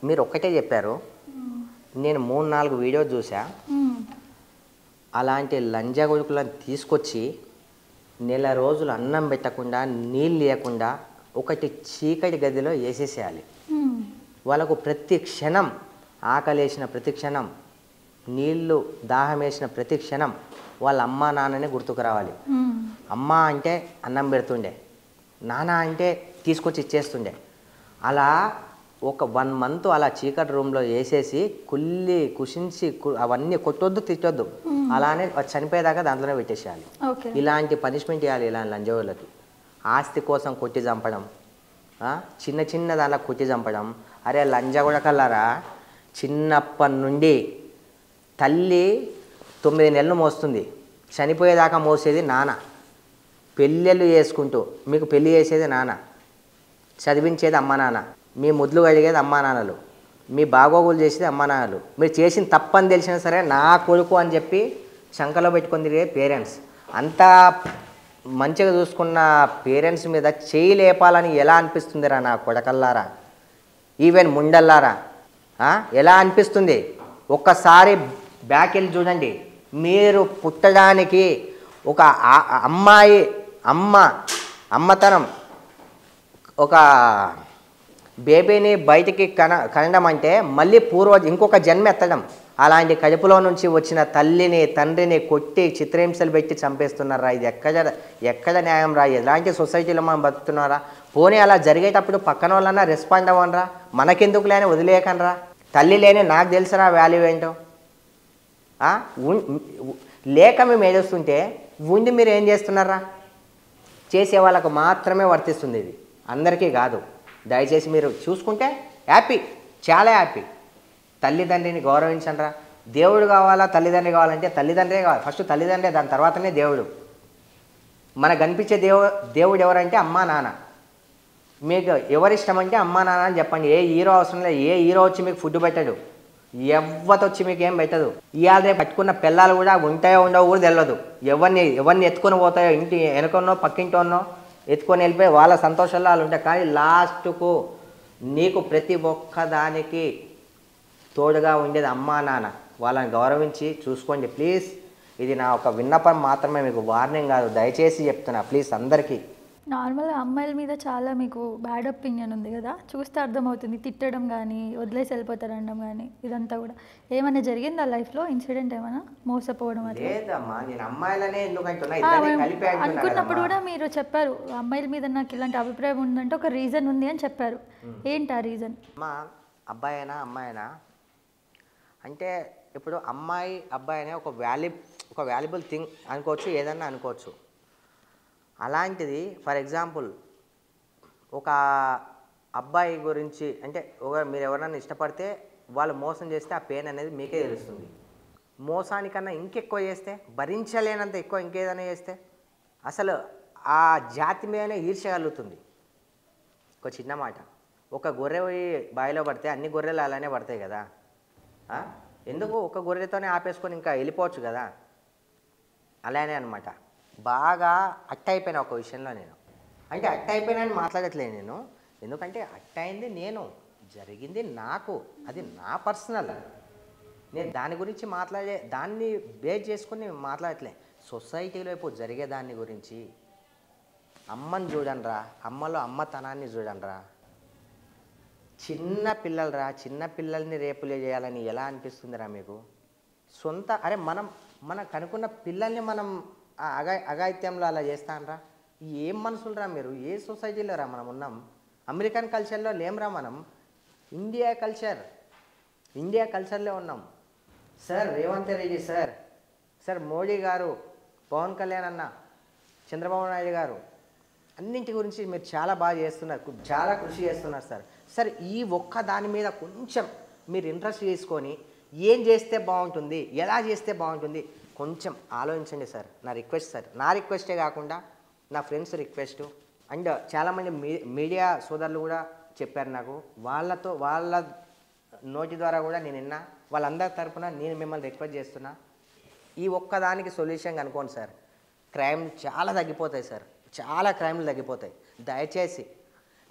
మీరు ఒక్కటే చెప్పారు, నేను 3-4 వీడియోస్ చూసా. అలాంటి లంజా కొడుకులను తీసుకొచ్చి నెల రోజులు అన్నం పెట్టకుండా, నీళ్ళు లేకుండా ఒకటి చీకటి గదిలో వేసేసేయాలి. వాళ్ళకు ప్రతి క్షణం ఆకలేసిన ప్రతి క్షణం, నీళ్ళు దాహం వేసిన ప్రతి క్షణం వాళ్ళ అమ్మ నాన్ననే గుర్తుకు రావాలి. అమ్మ అంటే అన్నం పెడుతుండే, నాన్న అంటే తీసుకొచ్చి ఇచ్చేస్తుండే. అలా ఒక 1 మంత్ అలా చీకటి రూమ్లో వేసేసి కుళ్ళి కుషించి అవన్నీ కొట్టొద్దు తిట్టొద్దు, అలానే చనిపోయేదాకా దాంట్లోనే పెట్టేసేయాలి. ఓకే. ఇలాంటి పనిష్మెంట్ ఇవ్వాలి ఇలాంటి లంజోళ్ళకి. ఆస్తి కోసం కొట్టి చంపడం, చిన్న చిన్న దానిలో కొట్టి చంపడం. అరే లంజ కూడా కల్లారా, చిన్నప్పటి నుండి తల్లి 9 నెలలు మోస్తుంది, చనిపోయేదాకా మోసేది నాన్న. పెళ్ళిళ్ళు చేసుకుంటూ మీకు పెళ్ళి చేసేది నాన్న, చదివించేది అమ్మ నాన్న, మీ ముద్దులు కడిగేది అమ్మా నాన్నలు, మీ బాగోగులు చేసేది అమ్మా నాన్నలు. మీరు చేసిన తప్పని తెలిసినా సరే నా కొడుకు అని చెప్పి శంకలో పెట్టుకొని తిరిగే పేరెంట్స్. అంతా మంచిగా చూసుకున్న పేరెంట్స్ మీద చేయి లేపాలని ఎలా అనిపిస్తుందిరా నా కొడకల్లారా, ఈవెన్ ముండల్లారా, ఎలా అనిపిస్తుంది? ఒక్కసారి బ్యాక్ వెళ్ళి చూడండి. మీరు పుట్టడానికి ఒక అమ్మాయి అమ్మతనం, ఒక బేబీని బయటికి కనడం అంటే మళ్ళీ ఇంకొక జన్మ ఎత్తడం. అలాంటి కడుపులో నుంచి వచ్చిన తల్లిని తండ్రిని కొట్టి చిత్రహింసలు పెట్టి చంపేస్తున్నారా? ఇది ఎక్కడ న్యాయం రా? ఎలాంటి సొసైటీలో మనం బతుకుతున్నారా? పోనీ అలా జరిగేటప్పుడు పక్కన వాళ్ళన్నా రెస్పాండ్ అవ్వనరా? మనకెందుకు లేని వదిలేయకనరా? తల్లి లేని నాకు తెలుసురా వాల్యూ ఏంటో. లేక మేము ఏడుస్తుంటే ఉండి మీరు ఏం చేస్తున్నారా? చేసే వాళ్ళకు మాత్రమే వర్తిస్తుంది ఇది, అందరికీ కాదు. దయచేసి మీరు చూసుకుంటే హ్యాపీ, చాలా హ్యాపీ. తల్లిదండ్రిని గౌరవించండిరా. దేవుడు కావాలా తల్లిదండ్రి కావాలంటే తల్లిదండ్రే కావాలి. ఫస్ట్ తల్లిదండ్రే, దాని తర్వాతనే దేవుడు. మనకు కనిపించే దేవుడు ఎవరంటే అమ్మా నాన్న. మీకు ఎవరిష్టం అంటే అమ్మా నాన్న అని చెప్పండి. ఏ హీరో అవసరం లేదు. ఏ హీరో వచ్చి మీకు ఫుడ్ పెట్టడు, వచ్చి మీకు ఏం పెట్టదు. ఇవాళ రేపు పట్టుకున్న పిల్లలు కూడా ఉంటాయో ఉండవో కూడా తెలియదు. ఎవరిని ఎత్తుకొని పోతాయో, ఇంటి వెనకన్నో పక్కింటోన్నో ఎత్తుకొని వెళ్ళిపోయి వాళ్ళ సంతోషాల్లో వాళ్ళు ఉంటాయి. కానీ లాస్ట్కు నీకు ప్రతి ఒక్కదానికి తోడుగా ఉండేది అమ్మా నాన్న. వాళ్ళని గౌరవించి చూసుకోండి ప్లీజ్. ఇది నా ఒక విన్నపం మాత్రమే, మీకు వార్నింగ్ కాదు. దయచేసి చెప్తున్నా ప్లీజ్ అందరికీ. నార్మల్గా అమ్మాయిల మీద చాలా మీకు బ్యాడ్ ఒపీనియన్ ఉంది కదా, చూస్తే అర్థమవుతుంది. తిట్టడం కానీ, వదిలేసి వెళ్ళిపోతారనడం కానీ, ఇదంతా కూడా ఏమైనా జరిగిందా లైఫ్లో ఇన్సిడెంట్? ఏమైనా మోసపోవడం అట్లా? లేదమ్మా, నేను అమ్మాయిలనే ఎందుకంటున్నా, అనుకున్నప్పుడు కూడా మీరు చెప్పారు అమ్మాయిల మీద నాకు ఇలాంటి అభిప్రాయం ఉందంటే ఒక రీజన్ ఉంది అని చెప్పారు. ఏంటి ఆ రీజన్? అమ్మా, అబ్బాయినా అమ్మాయినా అంటే ఇప్పుడు అమ్మాయి అబ్బాయి అనే ఒక వాల్యుబుల్ థింగ్ అనుకోవచ్చు, ఏదన్నా అనుకోవచ్చు. అలాంటిది ఫర్ ఎగ్జాంపుల్ ఒక అబ్బాయి గురించి అంటే మీరు ఎవరైనా ఇష్టపడితే వాళ్ళు మోసం చేస్తే ఆ పెయిన్ అనేది మీకే తెలుస్తుంది. మోసానికన్నా ఇంకెక్కువ చేస్తే, భరించలేనంత ఎక్కువ ఇంకేదైనా చేస్తే అసలు ఆ జాతి మీదనే ఈర్ష్య కలుగుతుంది. ఒక చిన్న మాట, ఒక గొర్రె బావిలో పడితే అన్ని గొర్రెలు అలానే పడతాయి కదా. ఎందుకు ఒక గొర్రెతోనే ఆపేసుకొని ఇంకా వెళ్ళిపోవచ్చు కదా. అలానే అనమాట. బాగా అయిపోయిన ఒక విషయంలో నేను, అంటే అయిపోయినా అని మాట్లాడట్లేదు నేను. ఎందుకంటే అయింది నేను, జరిగింది నాకు, అది నా పర్సనల్. నేను దాని గురించి దాన్ని బేస్ చేసుకుని మాట్లాడట్లే. సొసైటీలో ఇప్పుడు జరిగే దాని గురించి. అమ్మని చూడండిరా, అమ్మలో అమ్మతనాన్ని చూడండిరా. చిన్న పిల్లల్ని రేపులే చేయాలని ఎలా అనిపిస్తుందిరా మీకు? మనం కనుక్కున్న పిల్లల్ని మనం అఘాయిత్యంలో అలా చేస్తానరా? ఏం మనుషులరా మీరు? ఏ సొసైటీలో రా మనం ఉన్నాం? అమెరికన్ కల్చర్లో లేంరా మనం. ఇండియా కల్చర్లో ఉన్నాం. సార్ రేవంత్ రెడ్డి సార్ మోడీ గారు, పవన్ కళ్యాణ్ అన్న, చంద్రబాబు నాయుడు గారు, అన్నింటి గురించి మీరు చాలా బాగా చేస్తున్నారు, చాలా కృషి చేస్తున్నారు సార్. ఈ ఒక్క దాని మీద కొంచెం మీరు ఇంట్రెస్ట్ తీసుకొని ఏం చేస్తే బాగుంటుంది, ఎలా చేస్తే బాగుంటుంది కొంచెం ఆలోచించండి సార్. నా రిక్వెస్ట్ సార్. నా రిక్వెస్టే కాకుండా నా ఫ్రెండ్స్ రిక్వెస్ట్ అండ్ చాలామంది మీడియా సోదరులు కూడా చెప్పారు నాకు. వాళ్ళ నోటి ద్వారా కూడా నేను విన్నా. వాళ్ళందరి తరపున నేను మిమ్మల్ని రిక్వెస్ట్ చేస్తున్నా, ఈ ఒక్కదానికి సొల్యూషన్ కనుక్కోండి సార్. క్రైమ్ చాలా తగ్గిపోతాయి సార్, చాలా క్రైమ్లు తగ్గిపోతాయి. దయచేసి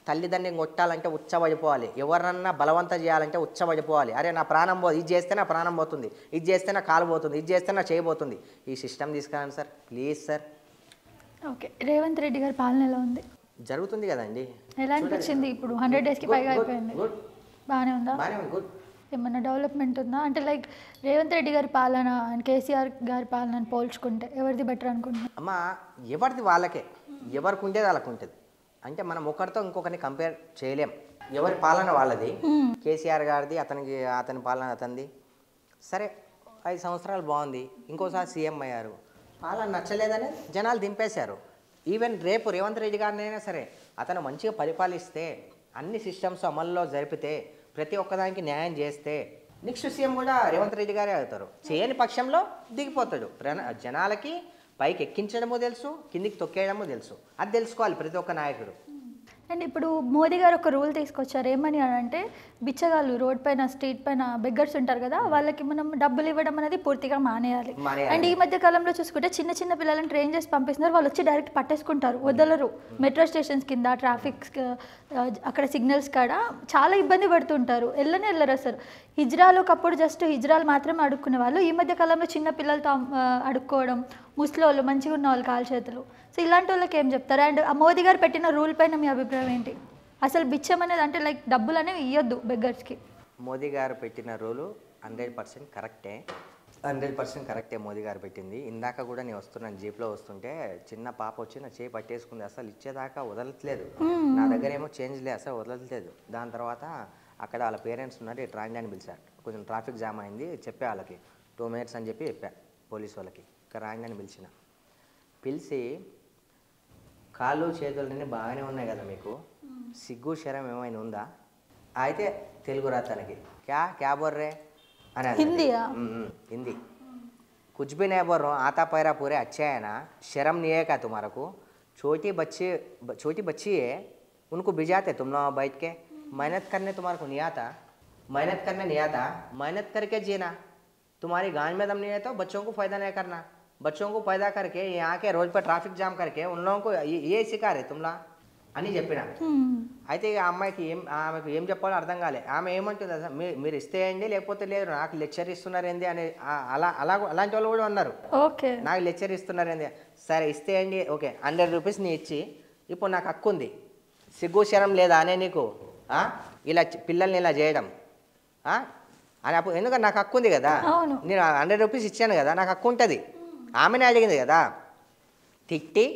తల్లిదండ్రిని కొట్టాలంటే ఉచ్చబడిపోవాలి, ఎవరన్నా బలవంతం చేయాలంటే ఉచ్చబడిపోవాలి. అరే నా ప్రాణం ఇది చేస్తే నా ప్రాణం పోతుంది, ఇది చేస్తే నా కాలు పోతుంది, ఇది చేస్తే నా చేయబోతుంది. ఈ సిస్టమ్ తీసుకురండి sir please sir. Okay, Revanth Reddy గారి పాలన ఎలా ఉంది? జరుగుతుంది కదండి. ఎలా అనిపించింది? ఇప్పుడు 100 డేస్కి పైగా అయిపోయింది. బాగానే ఉందా? గుడ్. ఏమన్నా డెవలప్మెంట్ ఉందా? అంటే లైక్ రేవంత్ రెడ్డి గారి పాలన అండ్ కేసీఆర్ గారి పాలనని పోల్చుకుంటే ఎవరిది బెటర్ అనుకుంటున్నా? అమ్మా, ఎవరిది వాళ్ళకే, ఎవరికి ఉండేది వాళ్ళకు ఉంటుంది. అంటే మనం ఒకరితో ఇంకొకరిని కంపేర్ చేయలేం. ఎవరి పాలన వాళ్ళది. కేసీఆర్ గారిది, అతని పాలన అతనిది. సరే 5 సంవత్సరాలు బాగుంది, ఇంకోసారి సీఎం అయ్యారు, పాలన నచ్చలేదని జనాలు దింపేశారు. ఈవెన్ రేపు రేవంత్ రెడ్డి గారినైనా సరే అతను మంచిగా పరిపాలిస్తే, అన్ని సిస్టమ్స్ అమల్లో జరిపితే, ప్రతి ఒక్కదానికి న్యాయం చేస్తే నెక్స్ట్ సీఎం కూడా రేవంత్ రెడ్డి గారే అవుతారు. చేయని పక్షంలో దిగిపోతాడు. జనాలకి పైకి ఎక్కించడము తెలుసు, కిందికి తొక్కేయడము తెలుసు. అది తెలుసుకోవాలి ప్రతి ఒక్క నాయకుడు. అండ్ ఇప్పుడు మోదీ గారు ఒక రూల్ తీసుకొచ్చారు. ఏమని అంటే బిచ్చగాళ్ళు రోడ్ పైన స్ట్రీట్ పైన బెగ్గర్స్ ఉంటారు కదా, వాళ్ళకి మనం డబ్బులు ఇవ్వడం అనేది పూర్తిగా మానేయాలి. అండ్ ఈ మధ్య కాలంలో చూసుకుంటే చిన్న చిన్న పిల్లలను ట్రైన్ చేసి పంపిస్తున్నారు, వాళ్ళు వచ్చి డైరెక్ట్ పట్టేసుకుంటారు, వదలరు. మెట్రో స్టేషన్స్ కింద ట్రాఫిక్ అక్కడ సిగ్నల్స్ కాడ చాలా ఇబ్బంది పడుతుంటారు, వెళ్ళరు అసలు. హిజ్రాలు ఒకప్పుడు జస్ట్ హిజ్రాలు మాత్రమే అడుక్కునే వాళ్ళు, ఈ మధ్య కాలంలో చిన్న పిల్లలతో అడుక్కోవడం, ముసలోళ్ళు మంచిగా ఉన్న వాళ్ళు కాలు చేతులు. సో ఇలాంటి వాళ్ళకి ఏం చెప్తారు? అండ్ ఆ మోదీ గారు పెట్టిన రూల్ పైన మీ అభిప్రాయం ఏంటి? అసలు బిచ్చం అనేది అంటే లైక్ డబ్బులు అనేవి ఇవ్వద్దు బెగ్గర్స్కి. మోదీ గారు పెట్టిన రూలు 100% కరెక్టే. 100% కరెక్టే మోదీ గారు పెట్టింది. ఇందాక కూడా నేను వస్తున్నాను, జీప్లో వస్తుంటే చిన్న పాప వచ్చి నా చేయి పట్టేసుకుంది, అసలు ఇచ్చేదాకా వదలట్లేదు. నా దగ్గర ఏమో చేంజ్ లేదు, అసలు వదలట్లేదు. దాని తర్వాత అక్కడ వాళ్ళ పేరెంట్స్ ఉన్నారు, ఇటు రాండి అని పిలిచారు. కొంచెం ట్రాఫిక్ జామ్ అయింది, చెప్పే వాళ్ళకి 2 minutes అని చెప్పా పోలీస్ వాళ్ళకి. ఇక్కడ రాండి అని పిలిచి కాళ్ళు చేతులన్నీ బాగానే ఉన్నాయి కదా, మీకు సిగ్గు శరం ఏమైనా ఉందా? అయితే తెలుగు రా తనకి, క్యా బోర్ రే అని హిందీ. కుచ్ భీ नहीं बोल रहा हूँ, आता पैरा पूरे अच्छे है ना, शर्म नहीं है क्या तुम्हारे को? छोटी बच्ची है, उनको भिजाते तुम लोग बैठ के, मेहनत करने तुम्हारे को नहीं आता? मेहनत करने नहीं आता, मेहनत करके जीना. तुम्हारी गांड में दम नहीं है तो बच्चों को फायदा नहीं करना. बच्चों को पैदा करके यहाँ के रोड पर ट्रैफिक जाम करके उन लोगों को ये सिखा रहे तुमला అని చెప్పిన. అయితే ఆమెకి ఏం చెప్పాలో అర్థం కాలే. ఆమె ఏమంటుంది, మీరు ఇస్తేయండి లేకపోతే లేదు, నాకు లెక్చర్ ఇస్తున్నారేంది అని అలాంటి వాళ్ళు కూడా ఉన్నారు. ఓకే, నాకు లెక్చర్ ఇస్తున్నారేంది, సరే ఇస్తేయండి, ఓకే 100 రూపీస్ నీ ఇచ్చి, ఇప్పుడు నాకు హక్కు ఉంది, సిగ్గు శరం లేదా అనే నీకు ఇలా పిల్లల్ని ఇలా చేయడం అని? అప్పుడు ఎందుకంటే నాకు హక్కు ఉంది కదా, నేను 100 రూపీస్ ఇచ్చాను కదా, నాకు హక్కు ఉంటుంది. ఆమెనే అడిగింది కదా. తిట్టి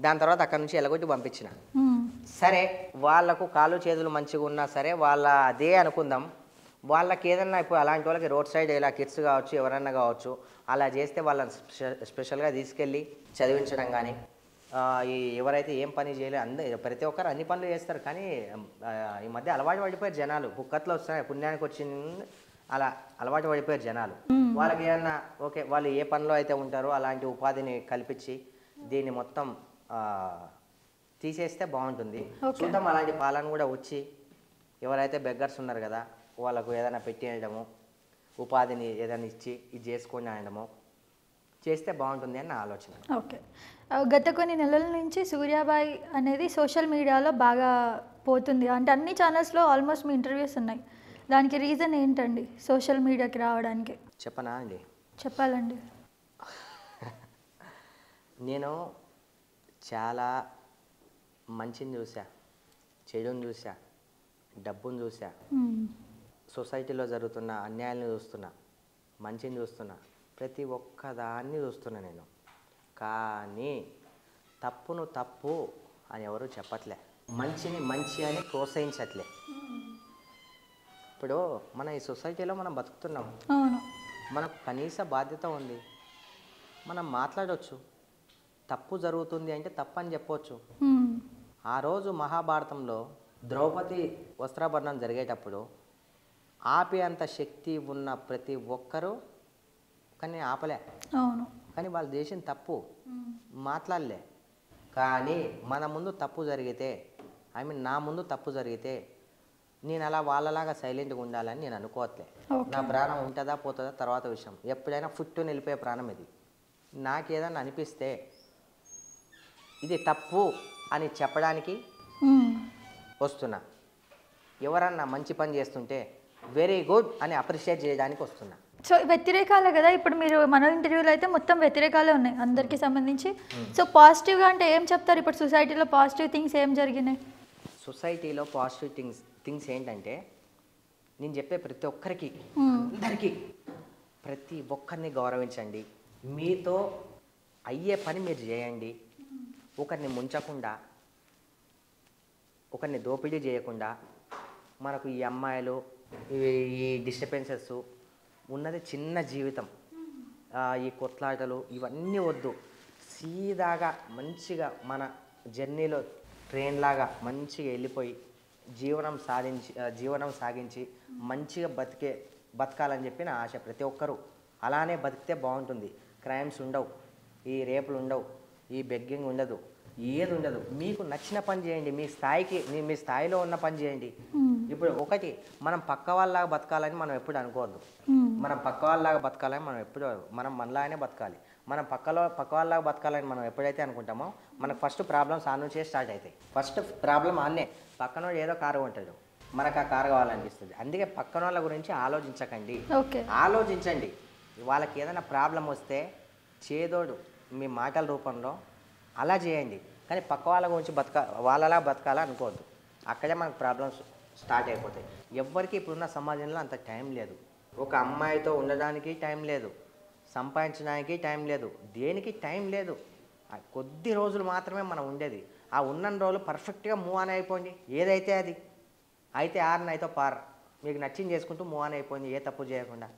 దాని తర్వాత అక్కడ నుంచి ఎలగొట్టి పంపించిన. సరే వాళ్ళకు కాళ్ళు చేతులు మంచిగా ఉన్నా సరే వాళ్ళ అదే అనుకుందాం. వాళ్ళకి ఏదన్నా ఇప్పుడు అలాంటి వాళ్ళకి రోడ్ సైడ్ ఇలా కిడ్స్ కావచ్చు, ఎవరన్నా కావచ్చు, అలా చేస్తే వాళ్ళని స్పెషల్గా తీసుకెళ్ళి చదివించడం కానీ, ఎవరైతే ఏం పని చేయలేదు ప్రతి ఒక్కరు అన్ని పనులు చేస్తారు. కానీ ఈ మధ్య అలవాటు పడిపోయారు జనాలు. బుక్కట్లో వస్తున్నాయి, పుణ్యానికి వచ్చింది, అలా అలవాటు పడిపోయారు జనాలు. వాళ్ళకి ఏమన్నా ఓకే, వాళ్ళు ఏ పనిలో అయితే ఉంటారో అలాంటి ఉపాధిని కల్పించి దీన్ని మొత్తం తీసేస్తే బాగుంటుంది. చూద్దాం అలాంటి పాలన కూడా వచ్చి ఎవరైతే బెగ్గర్స్ ఉన్నారు కదా వాళ్ళకు ఏదైనా పెట్టేయడము, ఉపాధిని ఏదైనా ఇచ్చి ఇది చేసుకొని అనడము చేస్తే బాగుంటుంది అని నా ఆలోచన. ఓకే, గత కొన్ని నెలల నుంచి సూర్యాబాయ్ అనేది సోషల్ మీడియాలో బాగా పోతుంది, అంటే అన్ని ఛానల్స్లో ఆల్మోస్ట్ మీ ఇంటర్వ్యూస్ ఉన్నాయి. దానికి రీజన్ ఏంటండి సోషల్ మీడియాకి రావడానికి? చెప్పనా అండి? చెప్పాలండి. నేను చాలా మంచిని చూసా, చెడుని చూసా, డబ్బుని చూసా, సొసైటీలో జరుగుతున్న అన్యాయాలను చూస్తున్నా, మంచిని చూస్తున్నా, ప్రతి ఒక్కదాన్ని చూస్తున్నా నేను. కానీ తప్పును తప్పు అని ఎవరు చెప్పట్లే, మంచిని మంచి అని ప్రోత్సహించట్లే. ఇప్పుడు మన ఈ సొసైటీలో మనం బతుకుతున్నాం, మనకు కనీస బాధ్యత ఉంది, మనం మాట్లాడవచ్చు. తప్పు జరుగుతుంది అంటే తప్పని చెప్పవచ్చు. ఆ రోజు మహాభారతంలో ద్రౌపది వస్త్రాభరణం జరిగేటప్పుడు ఆపే అంత శక్తి ఉన్న ప్రతి ఒక్కరూ కానీ ఆపలే. కానీ వాళ్ళు చేసిన తప్పు మాట్లాడలే. కానీ మన ముందు తప్పు జరిగితే, నా ముందు తప్పు జరిగితే నేను అలా వాళ్ళలాగా సైలెంట్గా ఉండాలని నేను అనుకోవట్లే. నా ప్రాణం ఉంటుందా పోతుందా తర్వాత విషయం. ఎప్పుడైనా ఫుట్టు నిలిపే ప్రాణం ఇది. నాకేదన్నా అనిపిస్తే ఇది తప్పు అని చెప్పడానికి వస్తున్నా. ఎవరన్నా మంచి పని చేస్తుంటే వెరీ గుడ్ అని అప్రిషియేట్ చేయడానికి వస్తున్నా. సో వ్యతిరేకాలే కదా ఇప్పుడు మీరు మన ఇంటర్వ్యూలో అయితే మొత్తం వ్యతిరేకాలే ఉన్నాయి అందరికీ సంబంధించి. సో పాజిటివ్గా అంటే ఏం చెప్తారు? ఇప్పుడు సొసైటీలో పాజిటివ్ థింగ్స్ ఏం జరిగినాయి? సొసైటీలో పాజిటివ్ థింగ్స్ ఏంటంటే నేను చెప్పే ప్రతి ఒక్కరికి, అందరికీ, ప్రతి ఒక్కరిని గౌరవించండి. మీతో అయ్యే పని మీరు చేయండి. ఒకరిని ముంచకుండా, ఒకరిని దోపిడీ చేయకుండా, మనకు ఈ అమ్మాయిలు ఈ డిస్టర్బెన్సెస్ ఉన్నది చిన్న జీవితం, ఈ కొట్లాటలు ఇవన్నీ వద్దు. సీదాగా మంచిగా మన జర్నీలో ట్రైన్ లాగా మంచిగా వెళ్ళిపోయి జీవనం సాగించి మంచిగా బతకాలని చెప్పి నా ఆశ. ప్రతి ఒక్కరూ అలానే బతికితే బాగుంటుంది. క్రైమ్స్ ఉండవు, ఈ రేపులు ఉండవు, ఈ బెగ్గింగ్ ఉండదు, ఏది ఉండదు. మీకు నచ్చిన పని చేయండి, మీ స్థాయిలో ఉన్న పని చేయండి. ఇప్పుడు ఒకటి, మనం పక్క వాళ్ళలాగా బతకాలని మనం ఎప్పుడు అనుకోవద్దు. మనం పక్క వాళ్ళలాగా బతకాలని మనం మనలాగానే బతకాలి. మనం పక్క వాళ్ళలాగా బతకాలని మనం ఎప్పుడైతే అనుకుంటామో మనకు ఫస్ట్ ప్రాబ్లమ్స్ ఆ నుంచే స్టార్ట్ అవుతాయి. ఫస్ట్ ప్రాబ్లం ఆన్నే. పక్కన ఏదో కారు ఉంటాడు, మనకు ఆ కారు కావాలనిపిస్తుంది. అందుకే పక్కన వాళ్ళ గురించి ఆలోచించకండి, ఆలోచించండి. వాళ్ళకి ఏదైనా ప్రాబ్లం వస్తే చేదోడు మీ మాటల రూపంలో అలా చేయండి. కానీ పక్క వాళ్ళ గురించి వాళ్ళలా బతకాలా అనుకోవద్దు. అక్కడే మనకు ప్రాబ్లమ్స్ స్టార్ట్ అయిపోతాయి. ఎవ్వరికి ఇప్పుడున్న సమాజంలో అంత టైం లేదు. ఒక అమ్మాయితో ఉండడానికి టైం లేదు, సంపాదించడానికి టైం లేదు, దేనికి టైం లేదు. కొద్ది రోజులు మాత్రమే మనం ఉండేది. ఆ ఉన్న రోజులు పర్ఫెక్ట్గా మూవ్ ఆన్ అయిపోండి. ఏదైతే అది అయితే అయితే పార్, మీకు నచ్చింది చేసుకుంటూ మూవ్ ఆన్ అయిపోయింది, ఏ తప్పు చేయకుండా.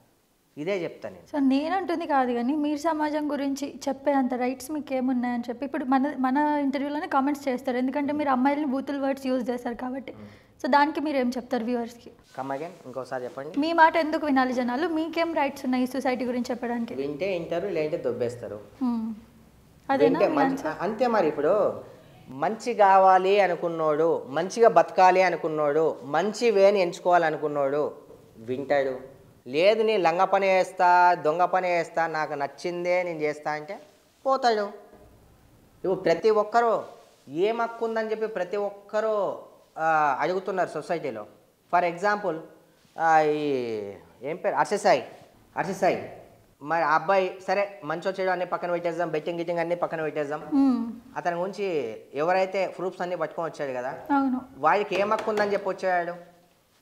ఇదే చెప్తాను నేను. సో నేనంటుంది కాదు, కానీ మీరు సమాజం గురించి చెప్పే అంత రైట్స్ మీకు ఏమున్నాయని చెప్పి ఇప్పుడు మన ఇంటర్వ్యూలోనే కామెంట్స్ చేస్తారు. ఎందుకంటే మీరు అమ్మాయిలని బూతుల్ వర్డ్స్ యూజ్ చేస్తారు కాబట్టి. సో దానికి మీరు ఏం చెప్తారు వ్యూవర్స్కి? కమ్ అగైన్, ఇంకోసారి చెప్పండి. మీ మాట ఎందుకు వినాలి జనాలు? మీకేం రైట్స్ ఉన్నాయి ఈ సొసైటీ గురించి చెప్పడానికి? వింటే వింటారు, లేదంటే దొబ్బేస్తారు. అదేనా? అంతే. మరి ఇప్పుడు మంచి కావాలి అనుకున్నోడు, మంచిగా బతకాలి అనుకున్నోడు, మంచి వేని ఎంచుకోవాలనుకున్నోడు వింటాడు. లేదు నీ లంగ పని వేస్తా, దొంగ పని వేస్తా, నాకు నచ్చిందే నేను చేస్తా అంటే పోతాడు. ఇప్పుడు ప్రతి ఒక్కరూ ఏం హక్కు ఉందని చెప్పి ప్రతి ఒక్కరూ అడుగుతున్నారు సొసైటీలో. ఫర్ ఎగ్జాంపుల్ ఈ ఏం పేరు అర్షసాయి. మరి ఆ అబ్బాయి సరే మంచి చెడు అన్ని పక్కన పెట్టేద్దాం, బెట్టింగ్ గిట్టింగ్ అన్ని పక్కన పెట్టేద్దాం. అతని గురించి ఎవరైతే ప్రూఫ్స్ అన్ని పట్టుకొని వచ్చాడు కదా, వాడికి ఏం హక్కు ఉందని చెప్పి వచ్చాడు?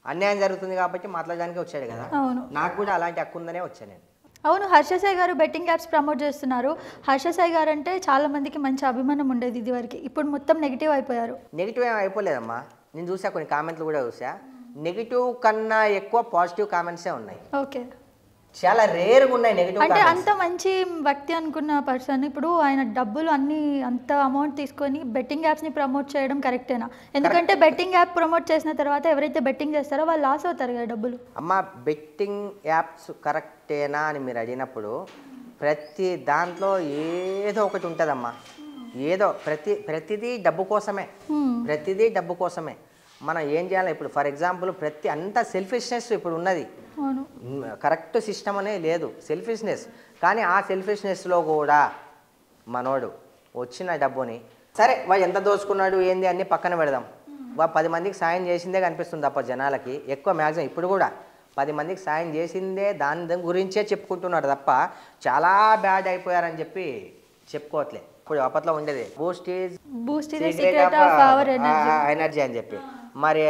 అన్యాయం జరుగుతుంది కాబట్టి మాట్లాడడానికి వచ్చాడు కదా. నాకు కూడా అలాంటి హక్కు ఉందనే వచ్చాను నేను. అవును, హర్షసాయి గారు బెట్టింగ్ యాప్స్ ప్రమోట్ చేస్తున్నారు. హర్షసాయి గారు అంటే చాలా మందికి మంచి అభిమానం ఉండేది ఇదివరకు, ఇప్పుడు మొత్తం నెగిటివ్ అయిపోయారు. నెగిటివ్ ఏం అయిపోలేదమ్మా. నేను చూసా, కొన్ని కామెంట్లు కూడా చూసా. నెగిటివ్ కన్నా ఎక్కువ పాజిటివ్ కామెంట్సే ఉన్నాయి. ఓకే, చాలా రేర్గా ఉన్నాయి నెగిటివ్. అంటే అంత మంచి వ్యక్తి అనుకున్న పర్సన్ ఇప్పుడు ఆయన డబ్బులు అంత అమౌంట్ తీసుకొని బెట్టింగ్ యాప్స్ని ప్రమోట్ చేయడం కరెక్టేనా? ఎందుకంటే బెట్టింగ్ యాప్ ప్రమోట్ చేసిన తర్వాత ఎవరైతే బెట్టింగ్ చేస్తారో వాళ్ళు లాస్ అవుతారు కదా డబ్బులు. అమ్మ, బెట్టింగ్ యాప్స్ కరెక్టేనా అని మీరు అడిగినప్పుడు ప్రతి దాంట్లో ఏదో ఒకటి ఉంటుందమ్మా. ఏదో ప్రతిదీ డబ్బు కోసమే. మనం ఏం చేయాలి ఇప్పుడు? ఫర్ ఎగ్జాంపుల్ అంత సెల్ఫిష్నెస్ ఇప్పుడు ఉన్నది. కరెక్ట్ సిస్టమ్ అనే లేదు, సెల్ఫిష్నెస్. కానీ ఆ సెల్ఫిష్నెస్లో కూడా మనోడు వచ్చిన డబ్బుని సరే వాడు ఎంత దోచుకున్నాడు ఏంది అన్నీ పక్కన పెడదాం. వాడు 10 మందికి సాయం చేసిందే కనిపిస్తుంది తప్ప జనాలకి ఎక్కువ మ్యాక్సిమం ఇప్పుడు కూడా 10 మందికి సాయం చేసిందే దాని గురించే చెప్పుకుంటున్నాడు తప్ప చాలా బ్యాడ్ అయిపోయారని చెప్పి చెప్పుకోవట్లే. ఇప్పుడు అప్పట్లో ఉండేది బూస్ట్ ఎనర్జీ అని చెప్పి. మరి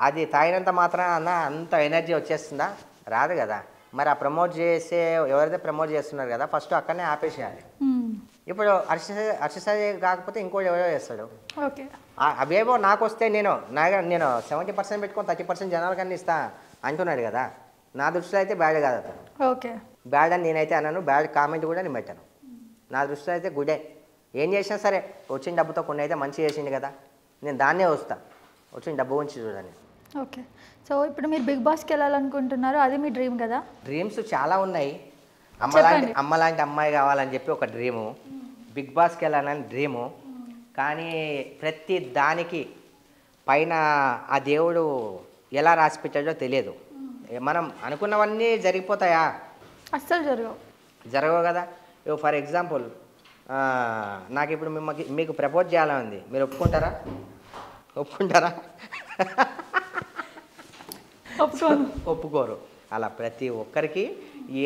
అది తాగినంత మాత్రాన అంత ఎనర్జీ వచ్చేస్తుందా? రాదు కదా. మరి ఆ ప్రమోట్ చేసే ఎవరైతే ప్రమోట్ చేస్తున్నారు కదా ఫస్ట్ అక్కడనే ఆపేసేయాలి. ఇప్పుడు అర్షసాయి కాకపోతే ఇంకోటి ఎవరో చేస్తాడు. అవేవో నాకు వస్తే నేను 70% పెట్టుకొని 30% జనాలకన్నా ఇస్తా అంటున్నాడు కదా. నా దృష్టిలో అయితే బ్యాడ్ కాదు అతను. బ్యాడ్ అని నేనైతే అన్నాను, బ్యాడ్ కామెంట్ కూడా నేను పెట్టాను. నా దృష్టిలో అయితే గుడే. ఏం చేసినా సరే వచ్చిన డబ్బుతో కొన్ని అయితే మంచి చేసిండు కదా, నేను దాన్నే వస్తా. వచ్చిన డబ్బు గురించి చూడండి. ఓకే, సో ఇప్పుడు మీరు బిగ్ బాస్కి వెళ్ళాలనుకుంటున్నారు, అది మీ డ్రీమ్ కదా? డ్రీమ్స్ చాలా ఉన్నాయి. అమ్మలాంటి అమ్మాయి కావాలని చెప్పి ఒక డ్రీము, బిగ్ బాస్కి వెళ్ళాలని డ్రీము. కానీ ప్రతి దానికి పైన ఆ దేవుడు ఎలా రాసి పెట్టాడో తెలియదు. మనం అనుకున్నవన్నీ జరిగిపోతాయా? అస్సలు జరగవు కదా. ఫర్ ఎగ్జాంపుల్ నాకు ఇప్పుడు మీకు ప్రపోజ్ చేయాలని ఉంది, మీరు ఒప్పుకుంటారా? ఒప్పుకోరు. అలా ప్రతి ఒక్కరికి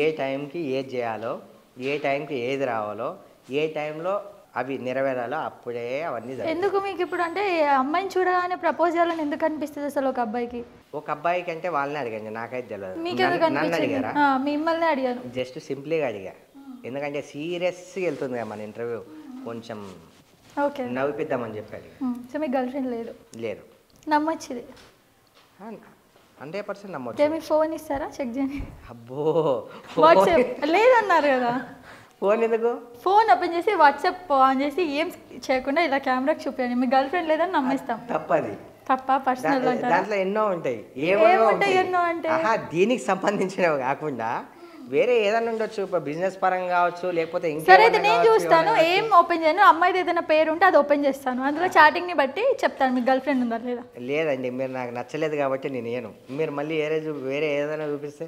ఏ టైంకి ఏది చేయాలో, ఏ టైంకి ఏది రావాలో, ఏ టైంలో అవి నెరవేరాలో అప్పుడే అవన్నీ జరుగుతాయి. ఎందుకు మీకు ఇప్పుడు అంటే అమ్మాయిని చూడగానే ప్రపోజ్ చేయాలని ఎందుకు అనిపిస్తుంది అసలు ఒక అబ్బాయికి? అంటే వాళ్ళని అడిగాను, నాకైతే తెలియదు. నన్ను అడిగారా? మిమ్మల్ని అడిగాను. జస్ట్ సింప్లీగా అడిగా, ఎందుకంటే సీరియస్గా వెళ్తుంది కదా మన ఇంటర్వ్యూ, కొంచెం నవ్విపిద్దామని చెప్పాడు. సో మీకు గర్ల్ ఫ్రెండ్ లేదు? లేదు. నమ్మొచ్చింది. 100% నమ్మొచ్చు. ఓకే, మీ ఫోన్ ఇస్తారా చెక్ చేయండి. అబ్బో, వాట్సాప్ లేదన్నారు కదా, ఫోన్ ఎందుకు? ఫోన్ ఓపెన్ చేసి వాట్సాప్ ఆన్ చేసి ఏం చేయకుండా ఇలా కెమెరాకి చూపించండి. మీ గర్ల్ ఫ్రెండ్ లేదని నమ్మేస్తాం. తప్పది. తప్ప పర్సనల్ అంటారా? దాంట్లో ఎన్నో ఉంటాయి. ఏముంటాయి ఎన్నో అంటే? దీనికి సంబంధించినవి కాకుండా వేరే ఏదైనా ఉండొచ్చు, బిజినెస్ పరంగా కావచ్చు, లేకపోతే సరే అయితే నేను చూస్తాను, ఏం ఓపెన్ చేయను. అమ్మాయిది ఏదైనా పేరు ఉంటే అది ఓపెన్ చేస్తాను, అందులో చాటింగ్ని బట్టి చెప్తాను మీకు గర్ల్ ఫ్రెండ్ ఉందా లేదా. లేదండి, మీరు నాకు నచ్చలేదు కాబట్టి నేను మీరు మళ్ళీ వేరే ఏదైనా చూపిస్తే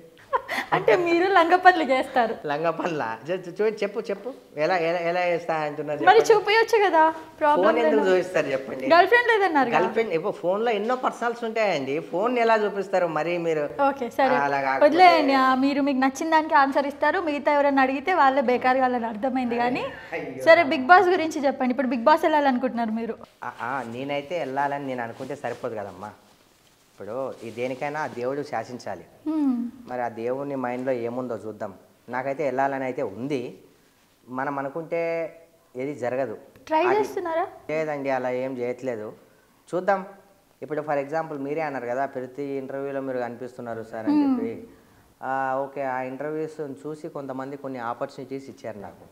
అంటే మీరు లంగపల్లి చేస్తారు. లంగపల్లా చూడండి, చెప్పు ఎలా ఎలా ఎలా చేస్తా అంటున్నారు? మరి చూపించచ్చు కదా, ఫోన్ ఎందుకు చూపిస్తారు చెప్పండి? గర్ల్ ఫ్రెండ్ లేదన్నారు. గర్ల్ ఫ్రెండ్ ఇప్పుడు ఫోన్ లో ఎన్నో పర్సనల్స్ ఉంటాయండి, ఫోన్ ఎలా చూపిస్తారు మరి మీరు? ఓకే సరే వదిలేయండి. మీరు మీకు నచ్చిన దానికి ఆన్సర్ ఇస్తారు, మిగతా ఎవరైనా అడిగితే వాళ్ళే బేకార్గా వాళ్ళని అర్థమైంది. కానీ సరే బిగ్ బాస్ గురించి చెప్పండి. ఇప్పుడు బిగ్ బాస్ వెళ్ళాలనుకుంటున్నారు మీరు? నేనైతే వెళ్ళాలని నేను అనుకుంటే సరిపోదు కదమ్మా. ఇప్పుడు ఈ దేనికైనా ఆ దేవుడు శాసించాలి. మరి ఆ దేవుని మైండ్లో ఏముందో చూద్దాం. నాకైతే వెళ్ళాలని అయితే ఉంది. మనం అనుకుంటే ఏది జరగదు. ట్రై చేస్తున్నారా? లేదండి, అలా ఏం చేయట్లేదు. చూద్దాం. ఇప్పుడు ఫర్ ఎగ్జాంపుల్ మీరే అన్నారు కదా, ప్రతి ఇంటర్వ్యూలో మీరు కనిపిస్తున్నారు సార్ అని చెప్పి. ఓకే, ఆ ఇంటర్వ్యూస్ చూసి కొంతమంది కొన్ని ఆపర్చునిటీస్ ఇచ్చారు నాకు.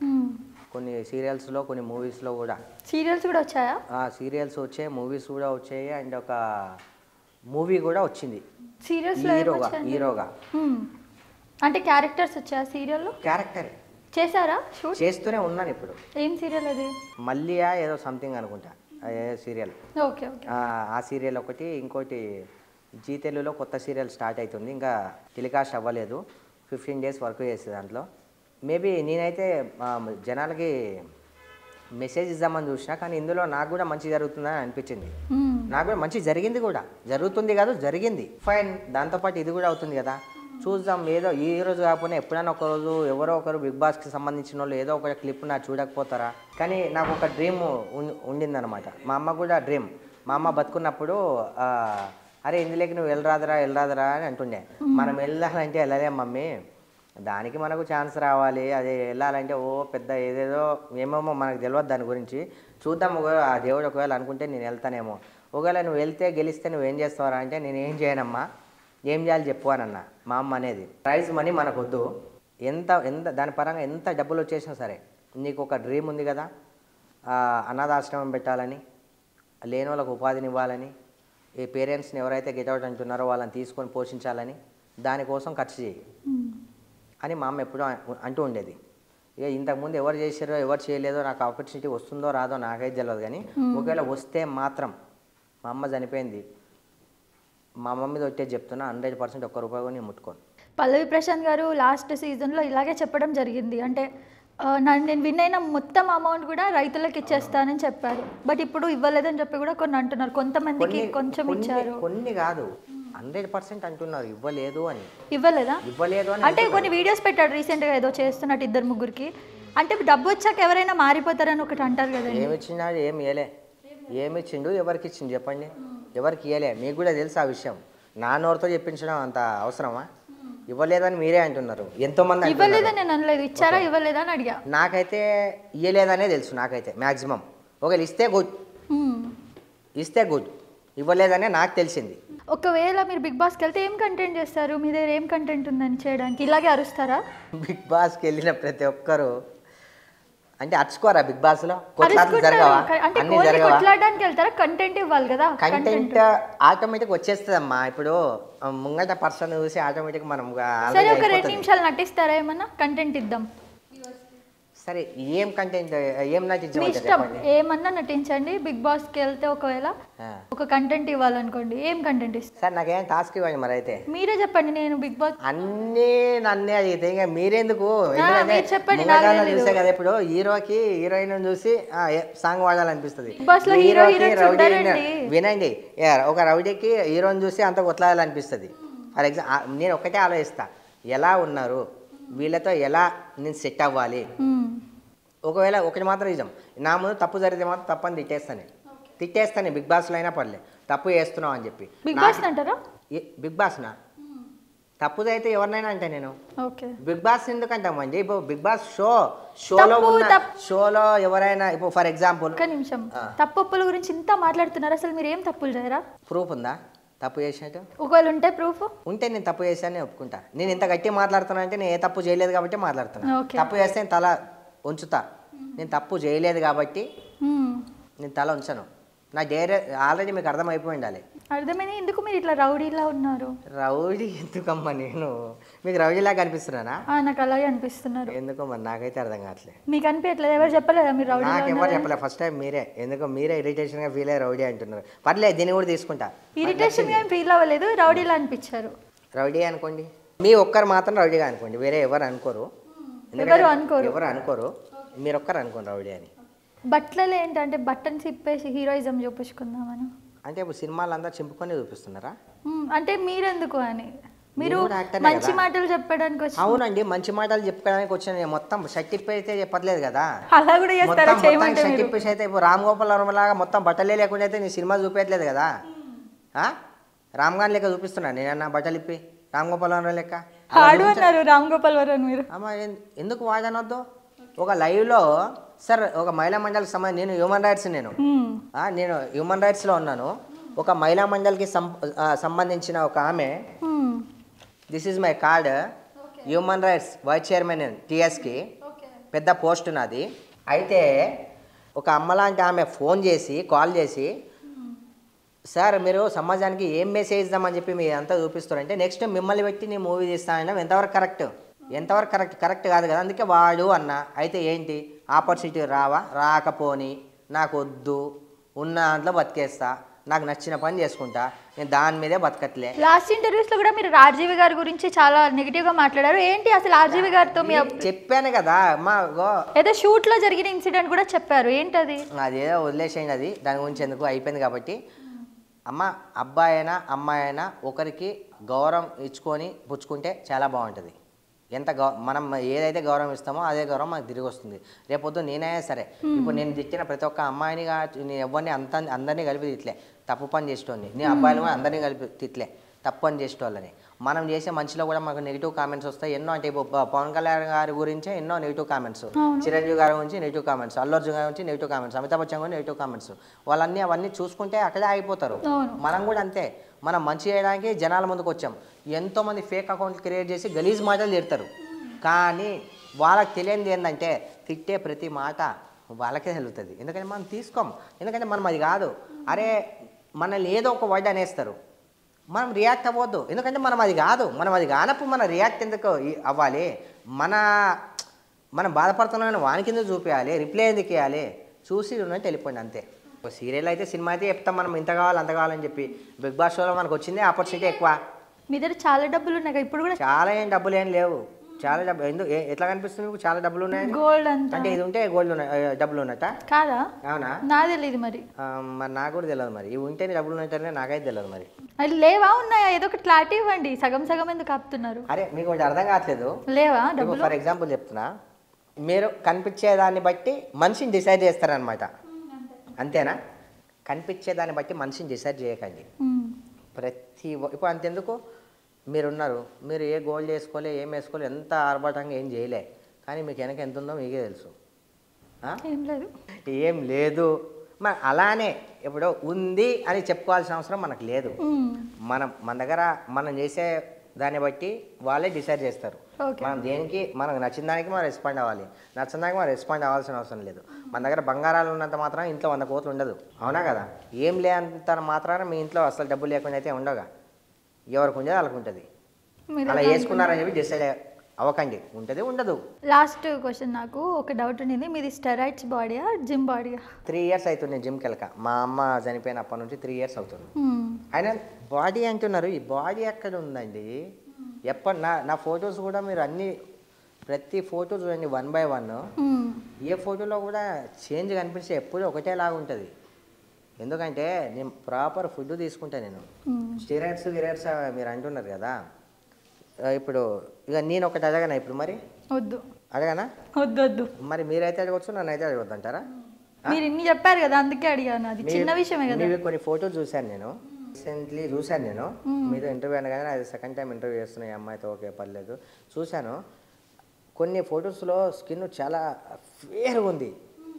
కొన్ని సీరియల్స్లో, కొన్ని మూవీస్లో కూడా. సీరియల్స్ కూడా వచ్చాయా? సీరియల్స్ వచ్చాయి, మూవీస్ కూడా వచ్చాయి, అండ్ ఒక మూవీ కూడా వచ్చింది సీరియల్స్ హీరోగా. అంటే క్యారెక్టర్స్ వచ్చాయా సీరియల్లో? క్యారెక్టర్ చేశారా? షూట్ చేస్తూనే ఉన్నాను ఇప్పుడు. ఏం సీరియల్ అది? మల్లియా ఏదో సంథింగ్ అనుకుంటా సీరియల్. Okay okay. ఆ సీరియల్ ఒకటి, ఇంకోటి జీ తెలుగులో కొత్త సీరియల్ స్టార్ట్ అవుతుంది, ఇంకా టెలికాస్ట్ అవ్వలేదు. 15 days వర్క్ చేస్తుంది దాంట్లో. మేబీ నేనైతే జనాలకి మెసేజ్ ఇద్దామని చూసినా, కానీ ఇందులో నాకు కూడా మంచి జరుగుతుందని అనిపించింది. నాకు కూడా మంచి జరిగింది కూడా, జరుగుతుంది కాదు జరిగింది. ఫైన్, దాంతోపాటు ఇది కూడా అవుతుంది కదా, చూద్దాం. ఏదో ఈ రోజు కాకపోయినా ఎప్పుడైనా ఒకరోజు ఎవరో ఒకరు బిగ్ బాస్కి సంబంధించిన వాళ్ళు ఏదో ఒక క్లిప్ నాకు చూడకపోతారా. కానీ నాకు ఒక డ్రీమ్ ఉండిందనమాట. మా అమ్మ కూడా డ్రీమ్. మా అమ్మ బతుకున్నప్పుడు అరే ఇందులోకి నువ్వు వెళ్ళరాదరా అని అంటుండే. మనం వెళ్ళాలంటే వెళ్ళలేం మమ్మీ, దానికి మనకు ఛాన్స్ రావాలి. అది వెళ్ళాలంటే పెద్ద ఏదేదో ఏమేమో మనకు తెలియదు దాని గురించి. చూద్దాం, ఒకవేళ ఆ దేవుడు ఒకవేళ అనుకుంటే నేను వెళ్తానేమో. ఒకవేళ నువ్వు వెళ్తే గెలిస్తే నువ్వు ఏం చేస్తావరా అంటే, నేను ఏం చేయనమ్మా, ఏం చేయాలి చెప్పు అని అన్న. మా అమ్మ అనేది ప్రైజ్ మనీ మనకు వద్దు, ఎంత దాని పరంగా ఎంత డబ్బులు వచ్చేసినా సరే, నీకు ఒక డ్రీమ్ ఉంది కదా, అనాథాశ్రమం పెట్టాలని, లేని వాళ్ళకు ఉపాధిని ఇవ్వాలని, ఈ పేరెంట్స్ని ఎవరైతే గెట్అవుట్ అంటున్నారో వాళ్ళని తీసుకొని పోషించాలని, దానికోసం ఖర్చు చేయి అని మా అమ్మ ఎప్పుడూ అంటూ ఉండేది. ఇక ఇంతకుముందు ఎవరు చేశారో ఎవరు చేయలేదో, నాకు ఆపర్చునిటీ వస్తుందో రాదో నాకైతే తెలియదు. కానీ ఒకవేళ వస్తే మాత్రం, మా అమ్మ చనిపోయింది, మా మమ్మీ తొట్టే చెప్తున్నా, 100% ఒక్క రూపాయి కూడా నేను ముట్టుకోను. పల్లవి ప్రశాంత్ గారు లాస్ట్ సీజన్లో ఇలాగే చెప్పడం జరిగింది. అంటే నేను విన్ అయిన మొత్తం అమౌంట్ కూడా రైతులకు ఇచ్చేస్తానని చెప్పారు. బట్ ఇప్పుడు ఇవ్వలేదని చెప్పి కూడా కొన్ని అంటున్నారు. కొంతమందికి కొంచెం ఇచ్చారు, కొన్ని కాదు 100% అంటున్నారు ఇవ్వలేదు అని. ఇవ్వలేదా? ఇవ్వలేదు అని అంటే కొన్ని వీడియోస్ పెట్టాడు రీసెంట్గా, ఏదో చేస్తున్నట్టు 2-3కి. అంటే డబ్బు వచ్చాక ఎవరైనా మారిపోతారని ఒకటి అంటారు కదా. ఏమి ఇచ్చినాడు? ఏమి ఇవ్వలే. ఏమి ఇచ్చిండు? ఎవరికి ఇచ్చిండు చెప్పండి? ఎవరికి ఇవ్వలే. మీకు కూడా తెలుసు ఆ విషయం. నా నోరుతో చెప్పించడం అంత అవసరమా? ఇవ్వలేదని మీరే అంటున్నారు, ఎంతోమంది. ఇవ్వలేదని నేను అనలేదు, ఇచ్చారా ఇవ్వలేదా అని అడిగా. నాకైతే ఇవ్వలేదనే తెలుసు. నాకైతే మ్యాక్సిమం ఒకవేళ ఇస్తే గుడ్, ఇవ్వలేదనే నాకు తెలిసింది. ఒకవేళ మీరు బిగ్ బాస్కి వెళ్తే ఏం కంటెంట్ చేస్తారు? మీ దగ్గర ఏం కంటెంట్ ఉందని చేయడానికి? ఇలాగే అరుస్తారా? బిగ్ బాస్కి వెళ్ళిన ప్రతి ఒక్కరు అంటే అరుచుకోరా బిగ్ బాస్లో? కొట్లాడడానికి వెళ్తారా? కంటెంట్ ఇవ్వాలి కదా. కంటెంట్ ఆటోమేటిక్ వచ్చేస్తుందమ్మా. ఇప్పుడు ముంగట పర్సన్ చూసి ఆటోమేటిక్ మనం. సరే ఒక 2 నిమిషాలు నటిస్తారా ఏమన్నా? కంటెంట్ ఇద్దాం. సరే ఏం కంటెంట్, ఏం ఇష్టం ఏమన్నా నటించండి. బిగ్ బాస్కి వెళ్తే ఒకవేళ ఒక కంటెంట్ ఇవ్వాలనుకోండి, ఏం కంటెంట్ ఇస్తారు? సార్ నాకేం టాస్క్ ఇవ్వండి మరి. అయితే మీరే చెప్పండి. నేను బిగ్ బాస్ అన్నీ నన్నే అడిగితే ఇంకా మీరెందుకు? చెప్పండి. చూసే కదా ఇప్పుడు హీరోకి హీరోయిన్ చూసి సాంగ్ వాడాలనిపిస్తుంది. వినండి, ఒక రౌడీకి హీరోని చూసి అంత కొట్లాడాలనిపిస్తుంది. ఫర్ ఎగ్జాంపుల్ నేను ఒకటే ఆలోచిస్తా, ఎలా ఉన్నారు వీళ్ళతో, ఎలా నేను సెట్ అవ్వాలి. ఒకవేళ ఒకటి మాత్రం నిజం, నా ముందు తప్పు జరిగితే మాత్రం తప్పని తిట్టేస్తాను. బిగ్ బాస్లో అయినా పర్లేదు, తప్పు చేస్తున్నావు అని చెప్పి. బిగ్ బాస్నా తప్పు అయితే ఎవరినైనా అంటే నేను బిగ్ బాస్ ఎందుకంటామండి? ఇప్పుడు బిగ్ బాస్ షోలో ఎవరైనా, ఇప్పుడు ఫర్ ఎగ్జాంపుల్ తప్పుల గురించి ఇంత మాట్లాడుతున్నారు, అసలు మీరు ఏం తప్పులు చేయరా? ప్రూఫ్ ఉందా? తప్పు చేసినట్టు ఒకవేళ ఉంటే ప్రూఫ్ ఉంటే నేను తప్పు చేశాను నేను ఒప్పుకుంటా. నేను ఇంత గట్టి మాట్లాడుతున్నా అంటే నేను ఏ తప్పు చేయలేదు కాబట్టి మాట్లాడుతున్నా. ఓకే. తప్పు చేస్తే నేను తల ఉంచుతా. నేను తప్పు చేయలేదు కాబట్టి నేను తల ఉంచను. నా ఆల్రెడీ మీకు అర్థమైపోయి ఉండాలి. అర్థమైంది. ఎందుకు మీరు ఇట్లా రౌడీలా ఉన్నారు? రౌడీ ఎందుకమ్మా? నేను మీకు రౌడీలాగా కనిపిస్తున్నానా? నాకు అలాగే అనిపిస్తున్నారు. ఎందుకో మరి నాకైతే అర్థం కావట్లేదు. మీకు అనిపించట్లేదు? ఎవరు చెప్పలేదా మీరు రౌడీ? నాకు ఎవరు చెప్పలేదు. ఫస్ట్ టైం మీరే. ఎందుకో మీరే ఇరిటేషన్గా ఫీల్ అయ్యి రౌడీ అంటున్నారు. పర్లేదు, దీన్ని కూడా తీసుకుంటా. ఇరిటేషన్గా ఫీల్ అవ్వలేదు, రౌడీలా అనిపించారు. రౌడీ అనుకోండి, మీ ఒక్కరు మాత్రం రౌడీగా అనుకోండి, వేరే ఎవరు అనుకోరు. ఎవరు అనుకోరు, మీరు ఒక్కరు అనుకోండి రౌడీ అని. బట్టలు ఏంటంటే బట్టన్స్ ఇప్పేసి హీరోయిజం చూపించుకుందామని. అంటే ఇప్పుడు సినిమాలు అందరూ చింపుకొని చూపిస్తున్నారా? అంటే మీరెందుకు అని, మీరు మంచి మాటలు చెప్పడానికి వచ్చి. అవునండి, మంచి మాటలు చెప్పుకోవడానికి వచ్చాను. మొత్తం షర్ట్ ఇప్పైతే చెప్పట్లేదు కదా. అలా కూడా చేస్తారా? షర్ట్ ఇప్పేసి అయితే ఇప్పుడు రామ్ గోపాల్ వర్మ లాగా మొత్తం బట్టలే లేకుండా అయితే నీ సినిమా చూపించట్లేదు కదా. రామ్ గాన్ లెక్క చూపిస్తున్నా నేనన్నా బట్టలు ఇప్పి, రామ్ గోపాల్ వర్మ లెక్క ఆడు అన్నారు రామ్ గోపాల్ వర్మ. మీరు అమ్మా ఎందుకు వాడనొద్దు? ఒక లైవ్లో సార్ ఒక మహిళా మండలికి సంబంధించి నేను హ్యూమన్ రైట్స్లో ఉన్నాను. ఒక మహిళా మండలికి సంబంధించిన ఒక ఆమె, this is my card, human rights vice chairman టీఎస్కి, పెద్ద పోస్ట్ నాది. అయితే ఒక అమ్మలాంటి ఆమె ఫోన్ చేసి కాల్ చేసి, సార్ మీరు సమాజానికి ఏం మెసేజ్ ఇద్దామని చెప్పి మీరు అంతా చూపిస్తారంటే నెక్స్ట్ మిమ్మల్ని పెట్టి నేను మూవీ తీస్తానడం ఎంతవరకు కరెక్ట్ కాదు కదా. అందుకే వాడు అన్న. అయితే ఏంటి ఆపర్చునిటీ రాకపోని నాకు వద్దు, ఉన్న దాంట్లో బతికేస్తా, నాకు నచ్చిన పని చేసుకుంటా, నేను దాని మీదే బతకట్లే. లాస్ట్ ఇంటర్వ్యూస్లో కూడా మీరు ఆర్జీవి గారి గురించి చాలా నెగిటివ్గా మాట్లాడారు. ఏంటి అసలు ఆర్జీవి గారితో? చెప్పాను కదా ఏదో షూట్లో జరిగిన ఇన్సిడెంట్ కూడా చెప్పారు. ఏంటది? అదేదో వదిలేసేయండి, అది దాని గురించి ఎందుకు, అయిపోయింది కాబట్టి. అమ్మ అబ్బాయి అయినా అమ్మాయి అయినా ఒకరికి గౌరవం ఇచ్చుకొని పుచ్చుకుంటే చాలా బాగుంటుంది. మనం ఏదైతే గౌరవం ఇస్తామో అదే గౌరవం మనకు తిరిగి వస్తుంది. రేపొద్దు నేనైనా సరే, ఇప్పుడు నేను తిట్టిన ప్రతి ఒక్క అమ్మాయిని నేను ఎవరిని అందరినీ కలిపి తిట్లే, తప్పు పని చేసేటోని. నేను అబ్బాయిలు కూడా అందరినీ కలిపి తిట్లే, తప్పు పని చేసేటోళ్ళని. మనం చేసే మంచిలో కూడా మనకు నెగిటివ్ కామెంట్స్ వస్తాయి ఎన్నో. అంటే పవన్ కళ్యాణ్ గారి గురించే ఎన్నో నెగిటివ్ కామెంట్స్, చిరంజీవి గారి గురించి నెగిటివ్ కామెంట్స్, అల్లు అర్జున్ గారి గురించి నెగిటివ్ కామెంట్స్, అమితాబ్ బచ్చన్ గురించి నెగిటివ్ కామెంట్స్. అవన్నీ చూసుకుంటే అక్కడే ఆగిపోతారు. మనం కూడా అంతే, మనం మంచి చేయడానికి జనాల ముందుకు వచ్చాం. ఎంతోమంది ఫేక్ అకౌంట్లు క్రియేట్ చేసి గలీజ్ మాటలు తిడతారు. కానీ వాళ్ళకి తెలియనిది ఏంటంటే తిట్టే ప్రతి మాట వాళ్ళకే తెలుస్తుంది. ఎందుకంటే మనం తీసుకోం, ఎందుకంటే మనం అది కాదు. అరే మనల్ని ఏదో ఒక వర్డ్ అనేస్తారు, మనం రియాక్ట్ అవ్వద్దు. ఎందుకంటే మనం అది కాదు. మనం అది కానప్పుడు మనం రియాక్ట్ ఎందుకు అవ్వాలి? మనం బాధపడుతున్నామని వాని కింద చూపించాలి, రిప్లై ఎందుకు ఇవ్వాలి? చూసి ఉన్నట్టు వెళ్ళిపోయింది అంతే. సీరియల్ అయితే సినిమా అయితే చెప్తాం మనం ఇంత కావాలి అంత కావాలని చెప్పి. బిగ్ బాస్ షోలో మనకు వచ్చిందే ఆపర్చునిటీ ఎక్కువ. మీ దగ్గర చాలా డబ్బులు ఉన్నాయి ఇప్పుడు కూడా. చాలా డబ్బులు ఏం లేవు, చాలా డబ్బు. ఎందుకు ఎట్లా కనిపిస్తుంది మీకు చాలా డబ్బులు ఉన్నాయి? గోల్డ్ అంటే ఇది ఉంటే గోల్డ్ డబ్బులు ఉన్నట్ట కాదా? అవునా? నాకు తెలియదు మరి నాకు కూడా తెలియదు మరి. ఇవి ఉంటేనే డబ్బులు ఉన్నట్టే నాకైతే తెలియదు మరి. అది లేవా ఉన్నాయా? ఏదో ఒక క్లారిటీ ఇవ్వండి. సగం సగం ఎందుకు ఆపుతున్నారు? అరే మీకు కొంచెం అర్థం కావట్లేదు. లేవా? ఫర్ ఎగ్జాంపుల్ చెప్తున్నా, మీరు కనిపించేదాన్ని బట్టి మనిషిని డిసైడ్ చేస్తారనమాట. అంతేనా? కనిపించేదాన్ని బట్టి మనిషిని డిసైడ్ చేయకండి. ఇప్పుడు అంతెందుకు, మీరున్నారు, మీరు ఏ గోల్డ్ వేసుకోలే, ఏం వేసుకోలే, ఎంత ఆర్భాటంగా ఏం చేయలే, కానీ మీకు వెనక ఎంత ఉందో మీకే తెలుసు. ఏం లేదు. మరి అలానే ఇప్పుడు ఉంది అని చెప్పుకోవాల్సిన అవసరం మనకు లేదు. మన దగ్గర మనం చేసే దాన్ని బట్టి వాళ్ళే డిసైడ్ చేస్తారు. మనం దేనికి మనకు నచ్చిన దానికి మనం రెస్పాండ్ అవ్వాలి, నచ్చిన దానికి మనం రెస్పాండ్ అవ్వాల్సిన అవసరం లేదు. మన దగ్గర బంగారాలు ఉన్నంత మాత్రం ఇంట్లో 100 కోట్లు ఉండదు, అవునా కదా? ఏం లేనంత మాత్రాన మీ ఇంట్లో అసలు డబ్బులు లేకుండా అయితే ఉండగా, ఎవరికి ఉండదు వాళ్ళకు ఉంటుంది. అలా వేసుకున్నారని చెప్పి డిసైడ్ అవ్వకండి, ఉంటుంది ఉండదు. లాస్ట్ క్వశ్చన్, నాకు ఒక డౌట్ ఉండేది, మీది స్టెరాయిడ్స్ బాడీయా జిమ్ బాడీయా? 3 years అవుతుంది నేను జిమ్కి వెళ్ళక. మా అమ్మ చనిపోయినప్పటి నుంచి 3 years అవుతుంది. ఆయన బాడీ అంటున్నారు, ఈ బాడీ ఎక్కడ ఉందండి? నా ఫొటోస్ కూడా మీరు అన్ని ప్రతి ఫోటో చూడండి 1 by 1. ఏ ఫోటోలో కూడా చేంజ్ కనిపిస్తే ఎప్పుడు ఒకటేలాగా ఉంటుంది. ఎందుకంటే నేను ప్రాపర్ ఫుడ్ తీసుకుంటాను. నేను స్టెరాయిడ్స్ మీరు అంటున్నారు కదా. ఇప్పుడు ఇక నేను ఒకటి అడగనా ఇప్పుడు? మరి వద్దు, అడగనా? వద్దు. మరి మీరైతే అడగవచ్చు, నన్ను అయితే అడగొద్దు అంటారా? మీరు ఇన్ని చెప్పారు కదా, అందుకే అడిగాను. అది చిన్న విషయమే కదా. మీరు కొన్ని ఫోటోలు చూశాను నేను, రీసెంట్లీ చూశాను నేను. మీతో ఇంటర్వ్యూ అనగానే అది సెకండ్ టైం ఇంటర్వ్యూ చేస్తున్నాయి, అమ్మాయితో ఓకే పర్లేదు. చూశాను కొన్ని ఫొటోస్లో స్కిన్ చాలా ఫేర్గా ఉంది,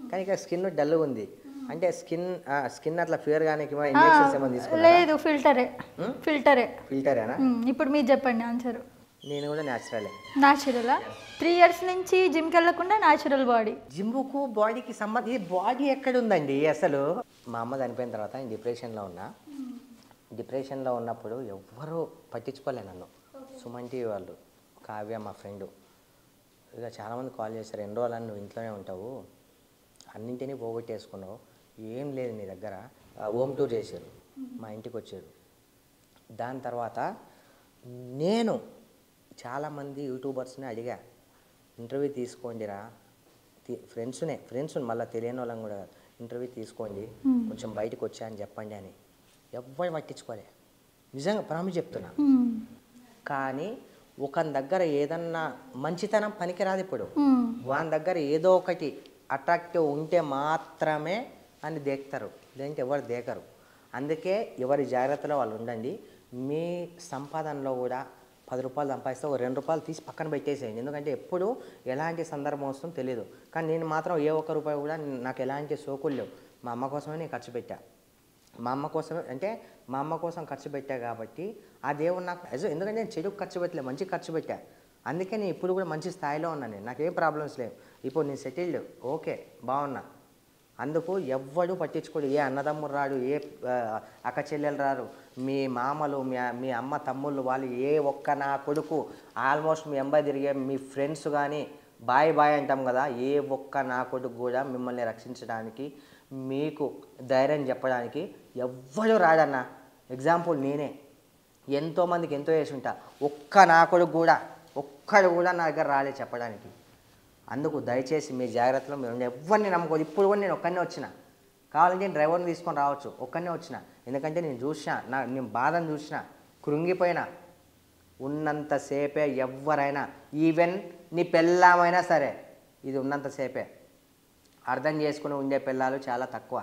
కానీ ఇక్కడ స్కిన్ డల్గా ఉంది. అంటే స్కిన్ అట్లా ఫియర్ కానీ ఇంజెక్షన్స్ ఏమైనా తీసుకున్నారా? లేదు, ఫిల్టరే. ఫిల్టరేనా? ఇప్పుడు మీరు చెప్పండి ఆన్సర్. నేను కూడా న్యాచురలే. న్యాచురలా? 3 years నుంచి జిమ్కి వెళ్ళకుండా న్యాచురల్ బాడీ. జిమ్ముకు బాడీకి సంబంధం, ఈ బాడీ ఎక్కడుందండి అసలు? మా అమ్మ చనిపోయిన తర్వాత నేను డిప్రెషన్లో ఉన్నప్పుడు ఎవ్వరూ పట్టించుకోలే నన్ను. సుమంటి వాళ్ళు, కావ్య మా ఫ్రెండు, ఇక చాలామంది కాల్ చేశారు, ఎన్ని రోజులు నువ్వు ఇంట్లోనే ఉంటావు, అన్నింటినీ పోగొట్టేసుకున్నావు, ఏం లేదు నీ దగ్గర. హోమ్ టూర్ చేశారు, మా ఇంటికి వచ్చారు. దాని తర్వాత నేను చాలామంది యూట్యూబర్స్ని అడిగా, ఇంటర్వ్యూ తీసుకోండిరా, ఫ్రెండ్స్ మళ్ళీ తెలియని వాళ్ళని కూడా ఇంటర్వ్యూ తీసుకోండి, కొంచెం బయటకు వచ్చా అని చెప్పండి అని. ఎవ్వరు పట్టించుకోలే, నిజంగా ప్రామిస్ చెప్తున్నా. కానీ ఒకని దగ్గర ఏదన్నా మంచితనం పనికిరాదు. ఇప్పుడు వాని దగ్గర ఏదో ఒకటి అట్రాక్టివ్ ఉంటే మాత్రమే అని దేక్తారు, లేదంటే ఎవరు దేకరు. అందుకే ఎవరి జాగ్రత్తలో వాళ్ళు ఉండండి. మీ సంపాదనలో కూడా 10 రూపాయలు సంపాదిస్తే ఒక 2 రూపాయలు తీసి పక్కన పెట్టేసేయండి. ఎందుకంటే ఎప్పుడు ఎలాంటి సందర్భం వస్తుందో తెలియదు. కానీ నేను మాత్రం ఏ ఒక్క రూపాయి కూడా నాకు ఎలాంటి సోకులు లేవు. మా అమ్మ కోసమే నేను ఖర్చు పెట్టా. మా అమ్మ కోసం ఖర్చు పెట్టా కాబట్టి ఆ దేవుడు నాకు ఎందుకంటే నేను చెడుకు ఖర్చు పెట్టలే, మంచి ఖర్చు పెట్టా. అందుకే నేను ఇప్పుడు కూడా మంచి స్థాయిలో ఉన్నాను. నేను నాకేం ప్రాబ్లమ్స్ లేవు. ఇప్పుడు నేను సెటిల్డ్, ఓకే, బాగున్నా. అందుకు ఎవ్వడు పట్టించుకోడు. ఏ అన్నదమ్ములు రాడు, ఏ అక్క చెల్లెలు రారు, మీ మామలు, మీ అమ్మ తమ్ముళ్ళు, వాళ్ళు ఏ ఒక్క నా కొడుకు, ఆల్మోస్ట్ మీ ఎంబై తిరిగే మీ ఫ్రెండ్స్ కానీ బాయ్ అంటాం కదా, ఏ ఒక్క నా కొడుకు కూడా మిమ్మల్ని రక్షించడానికి, మీకు ధైర్యం చెప్పడానికి ఎవ్వడు రాడన్న. ఎగ్జాంపుల్ నేనే, ఎంతోమందికి ఎంతో చేసి ఉంటా, ఒక్కడు కూడా నా దగ్గర రాలే చెప్పడానికి. అందుకు దయచేసి మీ జాగ్రత్తలో మీరు ఎవరిని నమ్ముకోదు. ఇప్పుడు కూడా నేను ఒక్కనే వచ్చిన, కావాలంటే నేను డ్రైవర్ని తీసుకొని రావచ్చు, ఒక్కనే వచ్చిన. ఎందుకంటే నేను చూసిన, నేను బాధను చూసిన, కృంగిపోయినా. ఉన్నంతసేపే ఎవరైనా, ఈవెన్ నీ పెళ్ళామైనా సరే, ఇది ఉన్నంతసేపే. అర్థం చేసుకుని ఉండే పిల్లలు చాలా తక్కువ.